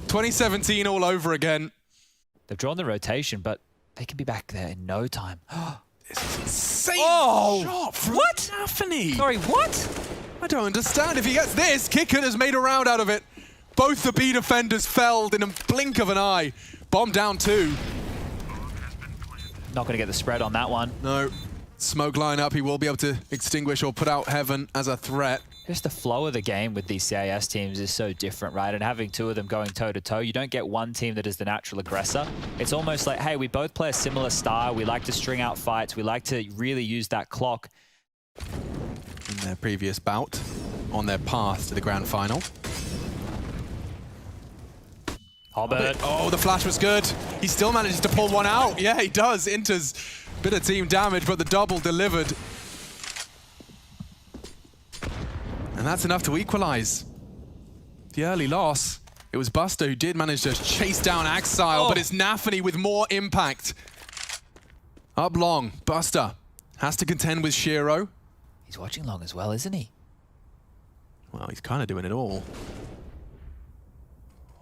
2017 all over again. They've drawn the rotation, but they can be back there in no time. This is insane shot from what? Nafany. Sorry, what? I don't understand. If he gets this, Kickert has made a round out of it. Both the B defenders felled in a blink of an eye. Bomb down 2. Not going to get the spread on that one. No. Smoke line up. He will be able to extinguish or put out Heaven as a threat. Just the flow of the game with these CIS teams is so different, right? And having 2 of them going toe-to-toe, you don't get one team that is the natural aggressor. It's almost like, hey, we both play a similar style. We like to string out fights. We like to really use that clock. In their previous bout, on their path to the grand final. Hobbit. Oh, the flash was good. He still manages to pull one out. Yeah, he does. Inter's bit of team damage, but the double delivered. And that's enough to equalize. The early loss, it was Buster who did manage to chase down Axile, but it's Nafany with more impact. Up long, Buster has to contend with Shiro. He's watching long as well, isn't he? Well, he's kind of doing it all.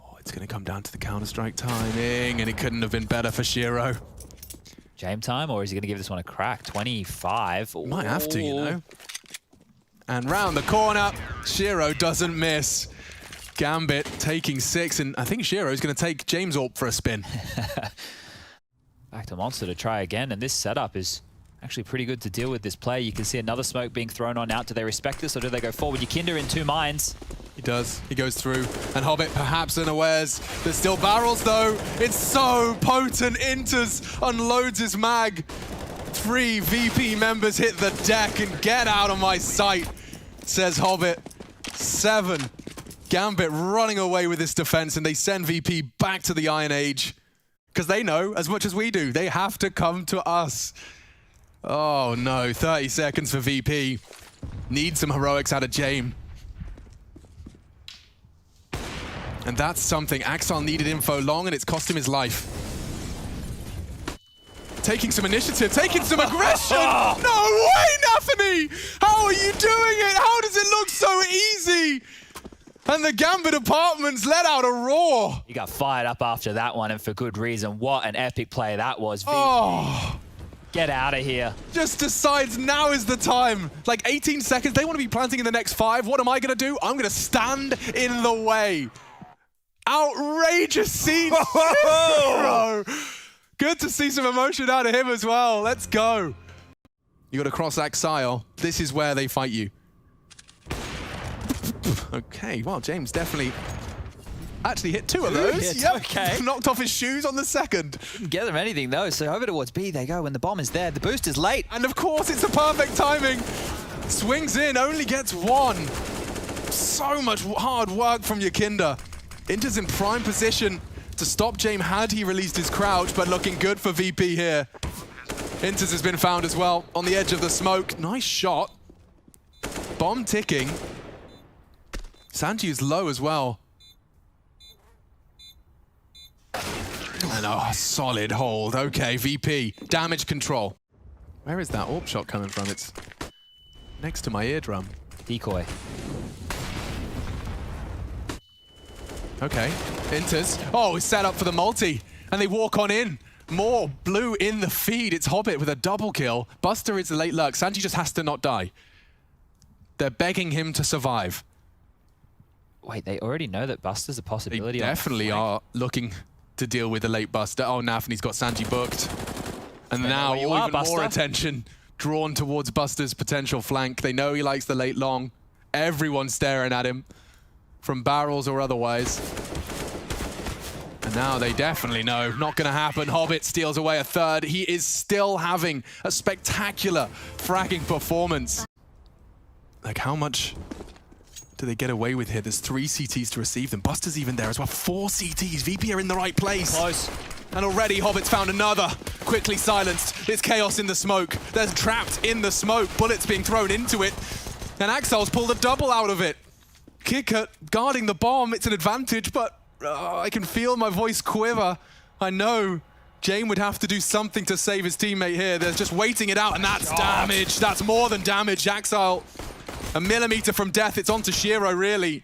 Oh, it's going to come down to the Counter-Strike timing, and it couldn't have been better for Shiro. James time, or is he going to give this one a crack? 25. Might have to, you know. And round the corner, Shiro doesn't miss. Gambit taking 6, and I think Shiro's going to take James Orp for a spin. Back to Monster to try again, and this setup is actually pretty good to deal with this play. You can see another smoke being thrown on out. Do they respect this, or do they go forward? Yakinda in 2 mines. He does. He goes through. And Hobbit perhaps unawares. There's still barrels, though. It's so potent. Inters unloads his mag. 3 VP members hit the deck and get out of my sight, says Hobbit. 7. Gambit running away with this defense, and they send VP back to the Iron Age. Because they know, as much as we do, they have to come to us. Oh no, 30 seconds for VP. Need some heroics out of James. And that's something. Axel needed info long, and it's cost him his life. Taking some initiative, taking some aggression. No way, Nafany! How are you doing it? How does it look so easy? And the Gambit apartments let out a roar. He got fired up after that one, and for good reason. What an epic play that was. VP. Oh. Get out of here. Just decides now is the time. Like 18 seconds, they want to be planting in the next 5. What am I going to do? I'm going to stand in the way. Outrageous scene. Bro. Good to see some emotion out of him as well. Let's go. You got to cross Axile. This is where they fight you. Okay, well, James definitely actually hit 2 of those. Yep. Okay. Knocked off his shoes on the second. Didn't get them anything, though, so over towards B they go when the bomb is there. The boost is late. And of course, it's the perfect timing. Swings in, only gets 1. So much hard work from Yakinda. Inter's in prime position to stop James had he released his crouch, but looking good for VP here. Inters has been found as well on the edge of the smoke. Nice shot. Bomb ticking. Sanji is low as well. And oh, solid hold. Okay, VP. Damage control. Where is that AWP shot coming from? It's next to my eardrum. Decoy. Okay, Inters. Oh, he's set up for the multi. And they walk on in. More blue in the feed. It's Hobbit with a double kill. Buster is the late lurk. Sanji just has to not die. They're begging him to survive. Wait, they already know that Buster's a possibility. They definitely are looking to deal with a late Buster. Oh, Nafany's got Sanji booked. And now even more attention drawn towards Buster's potential flank. They know he likes the late long. Everyone's staring at him, from barrels or otherwise. And now they definitely know, not gonna happen. Hobbit steals away a third. He is still having a spectacular fragging performance. Like, how much do they get away with here? There's 3 CTs to receive them. Buster's even there as well. 4 CTs. VP are in the right place. Close. And already Hobbit's found another. Quickly silenced. It's chaos in the smoke. They're trapped in the smoke. Bullets being thrown into it. And Axel's pulled a double out of it. Kicker guarding the bomb. It's an advantage, but I can feel my voice quiver. I know Jame would have to do something to save his teammate here. They're just waiting it out, and that's damage. That's more than damage. Axel, a millimeter from death. It's onto Shiro, really.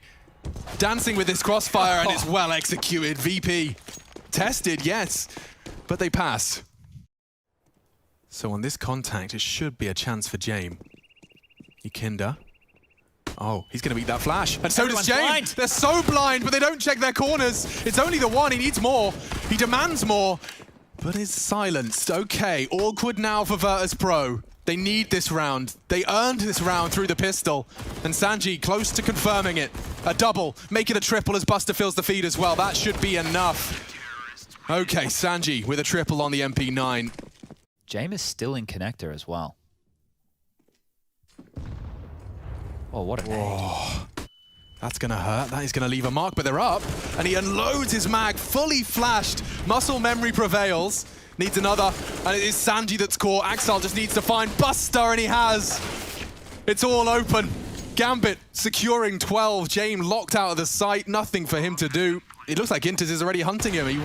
Dancing with this crossfire, and it's well executed. VP tested, yes, but they pass. So on this contact, it should be a chance for Jame. Yukinda. Oh, he's going to beat that flash. And so does Jame. Blind. They're so blind, but they don't check their corners. It's only the one. He needs more. He demands more, but is silenced. Okay, awkward now for Virtus Pro. They need this round. They earned this round through the pistol. And Sanji close to confirming it. A double, make it a triple as Buster fills the feed as well. That should be enough. Okay, Sanji with a triple on the MP9. Jame is still in connector as well. Oh, what a nade. That's gonna hurt. That is gonna leave a mark, but they're up. And he unloads his mag, fully flashed. Muscle memory prevails. Needs another, and it is Sanji that's caught. Axel just needs to find Buster, and he has. It's all open. Gambit securing 12. Jame locked out of the sight. Nothing for him to do. It looks like Inters is already hunting him. He's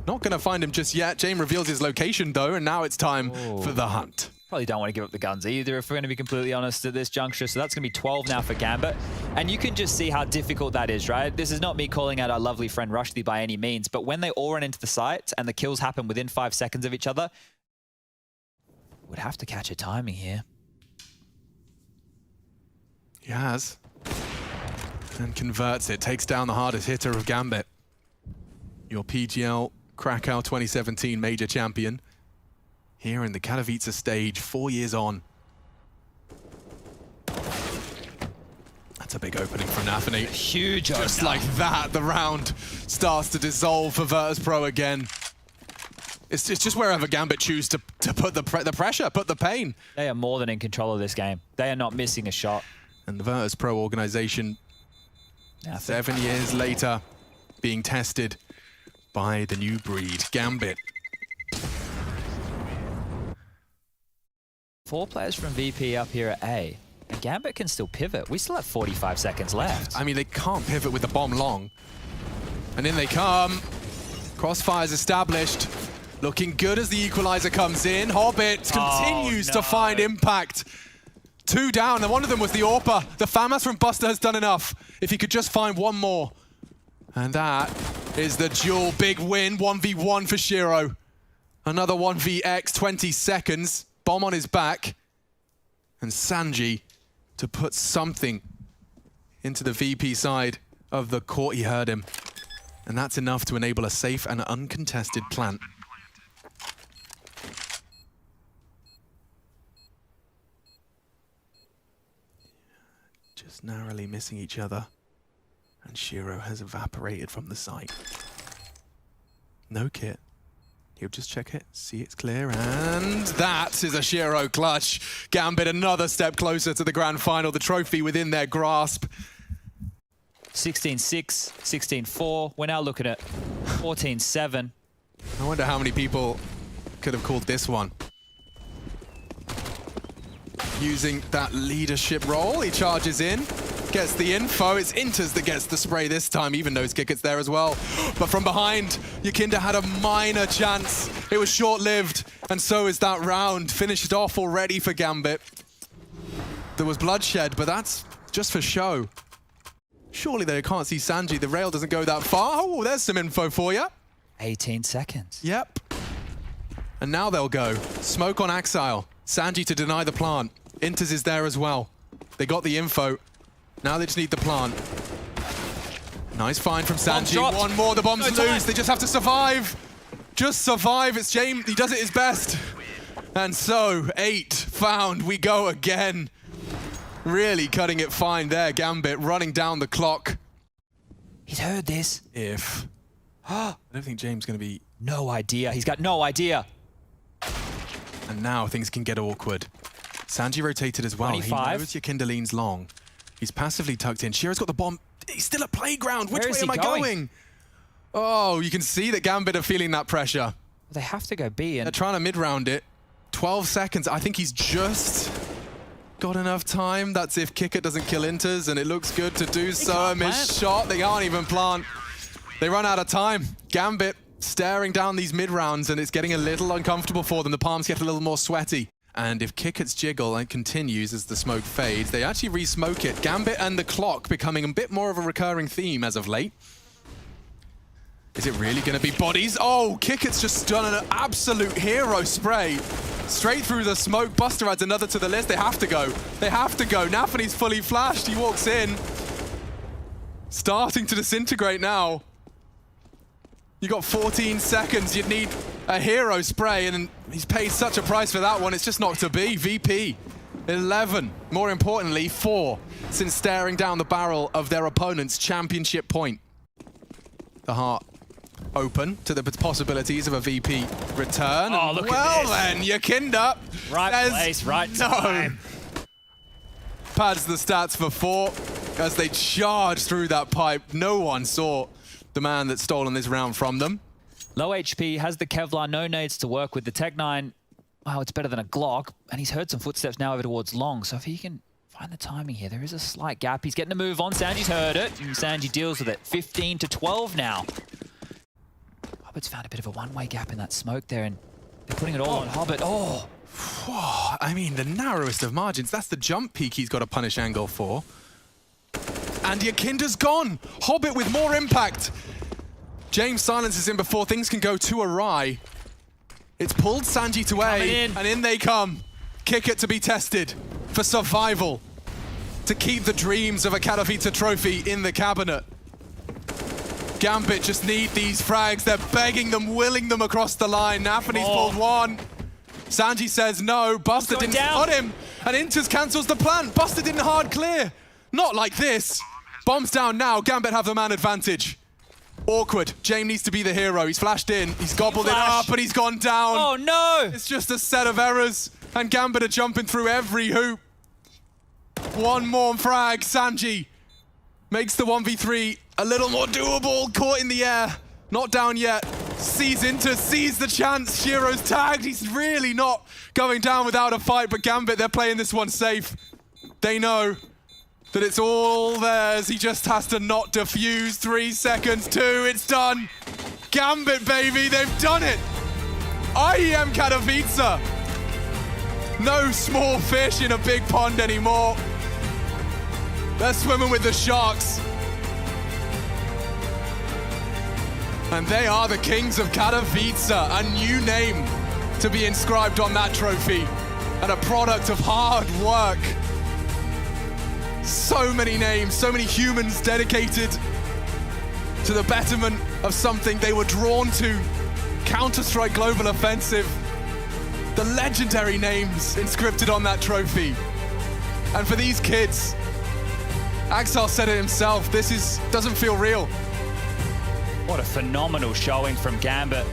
not gonna find him just yet. Jame reveals his location though, and now it's time for the hunt. Probably don't want to give up the guns either, if we're going to be completely honest at this juncture. So that's going to be 12 now for Gambit. And you can just see how difficult that is, right? This is not me calling out our lovely friend Rushdie by any means, but when they all run into the site and the kills happen within 5 seconds of each other, would have to catch a timing here. He has. And converts it. Takes down the hardest hitter of Gambit. Your PGL Krakow 2017 major champion. Here in the Katowice stage, 4 years on. That's a big opening from Nafany. Huge Just like that, the round starts to dissolve for Virtus Pro again. It's just wherever Gambit choose to put the pressure, put the pain. They are more than in control of this game. They are not missing a shot. And the Virtus Pro organization, 7 years later, being tested by the new breed, Gambit. 4 players from VP up here at A. And Gambit can still pivot. We still have 45 seconds left. I mean, they can't pivot with the bomb long. And in they come. Crossfire's established. Looking good as the equalizer comes in. Hobbit continues to find impact. 2 down, and one of them was the AWPer. The FAMAS from Buster has done enough. If he could just find one more. And that is the duel. Big win, 1v1 for Shiro. Another 1vx, 20 seconds. Bomb on his back. And Sanji to put something into the VP side of the court. He heard him. And that's enough to enable a safe and uncontested plant. Just narrowly missing each other. And Shiro has evaporated from the site. No kit. He'll just check it, see it's clear, and that is a Shiro clutch. Gambit another step closer to the grand final, the trophy within their grasp. 16-6, 16-4. We're now looking at 14-7. I wonder how many people could have called this one. Using that leadership role, he charges in, gets the info. It's Inters that gets the spray this time, even though his kick there as well. But from behind, Yukinda had a minor chance. It was short-lived, and so is that round. Finished off already for Gambit. There was bloodshed, but that's just for show. Surely they can't see Sanji. The rail doesn't go that far. Oh, there's some info for you. 18 seconds. Yep. And now they'll go. Smoke on Axile. Sanji to deny the plant. Inters is there as well. They got the info. Now they just need the plant. Nice find from Sanji. One more, the bombs lose. They just have to survive. Just survive. It's James. He does it his best. And so, 8 found. We go again. Really cutting it fine there. Gambit running down the clock. He's heard this. If. I don't think James is going to be... No idea. He's got no idea. And now things can get awkward. Sanji rotated as well. 25. He knows your Kindle's long. He's passively tucked in. Shiro's got the bomb. He's still at playground. Which way am I going? Oh, you can see that Gambit are feeling that pressure. They have to go B. And they're trying to mid-round it. 12 seconds. I think he's just got enough time. That's if Kickert doesn't kill Inters, and it looks good to do so. A missed shot. They can't even plant. They run out of time. Gambit staring down these mid-rounds, and it's getting a little uncomfortable for them. The palms get a little more sweaty. And if Kickert's jiggle continues as the smoke fades, they actually re-smoke it. Gambit and the clock becoming a bit more of a recurring theme as of late. Is it really going to be bodies? Oh, Kickert's just done an absolute hero spray. Straight through the smoke. Buster adds another to the list. They have to go. They have to go. Nafany's fully flashed. He walks in. Starting to disintegrate now. You got 14 seconds. You'd need a hero spray, and he's paid such a price for that one. It's just not to be. VP, 11. More importantly, 4 since staring down the barrel of their opponent's championship point. The heart open to the possibilities of a VP return. Oh, look at this. Well then, Yakinda right place, right time. Pads the stats for 4 as they charge through that pipe. No one saw the man that's stolen this round from them. Low HP, has the Kevlar, no nades to work with. The Tech-9, wow, it's better than a Glock. And he's heard some footsteps now over towards long. So if he can find the timing here, there is a slight gap. He's getting a move on. Sanji's heard it, and Sanji deals with it. 15 to 12 now. Hobbit's found a bit of a one-way gap in that smoke there, and they're putting it all on Hobbit. Oh! I mean, the narrowest of margins. That's the jump peak he's got a punish angle for. And Yakinda's gone. Hobbit with more impact. James silences him before things can go too awry. It's pulled Sanji to A, and in they come. Kickert to be tested for survival. To keep the dreams of a Katowice trophy in the cabinet. Gambit just need these frags. They're begging them, willing them across the line. Nafany's pulled one. Sanji says no. Buster didn't spot him. And Inters cancels the plan. Buster didn't hard clear. Not like this. Bombs down now. Gambit have the man advantage. Awkward. James needs to be the hero. He's flashed in. He's gobbled it up, and he's gone down. Oh, no. It's just a set of errors. And Gambit are jumping through every hoop. One more frag. Sanji makes the 1v3 a little more doable. Caught in the air. Not down yet. Sees into, sees the chance. Shiro's tagged. He's really not going down without a fight, but Gambit, they're playing this one safe. They know that it's all theirs. He just has to not defuse. 3 seconds, 2, it's done. Gambit, baby, they've done it. Iem Katowice. No small fish in a big pond anymore. They're swimming with the sharks. And they are the kings of Katowice, a new name to be inscribed on that trophy, and a product of hard work. So many names, so many humans dedicated to the betterment of something they were drawn to. Counter-Strike Global Offensive. The legendary names inscripted on that trophy. And for these kids, Axel said it himself, this doesn't feel real. What a phenomenal showing from Gambit.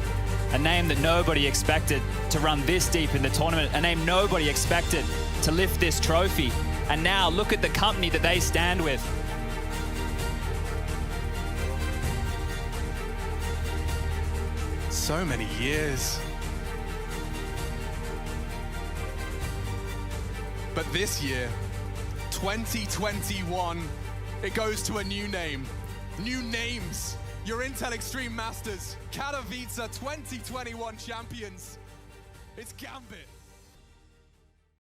A name that nobody expected to run this deep in the tournament. A name nobody expected to lift this trophy. And now look at the company that they stand with. So many years. But this year, 2021, it goes to a new name. New names. Your Intel Extreme Masters, Katowice 2021 champions. It's Gambit.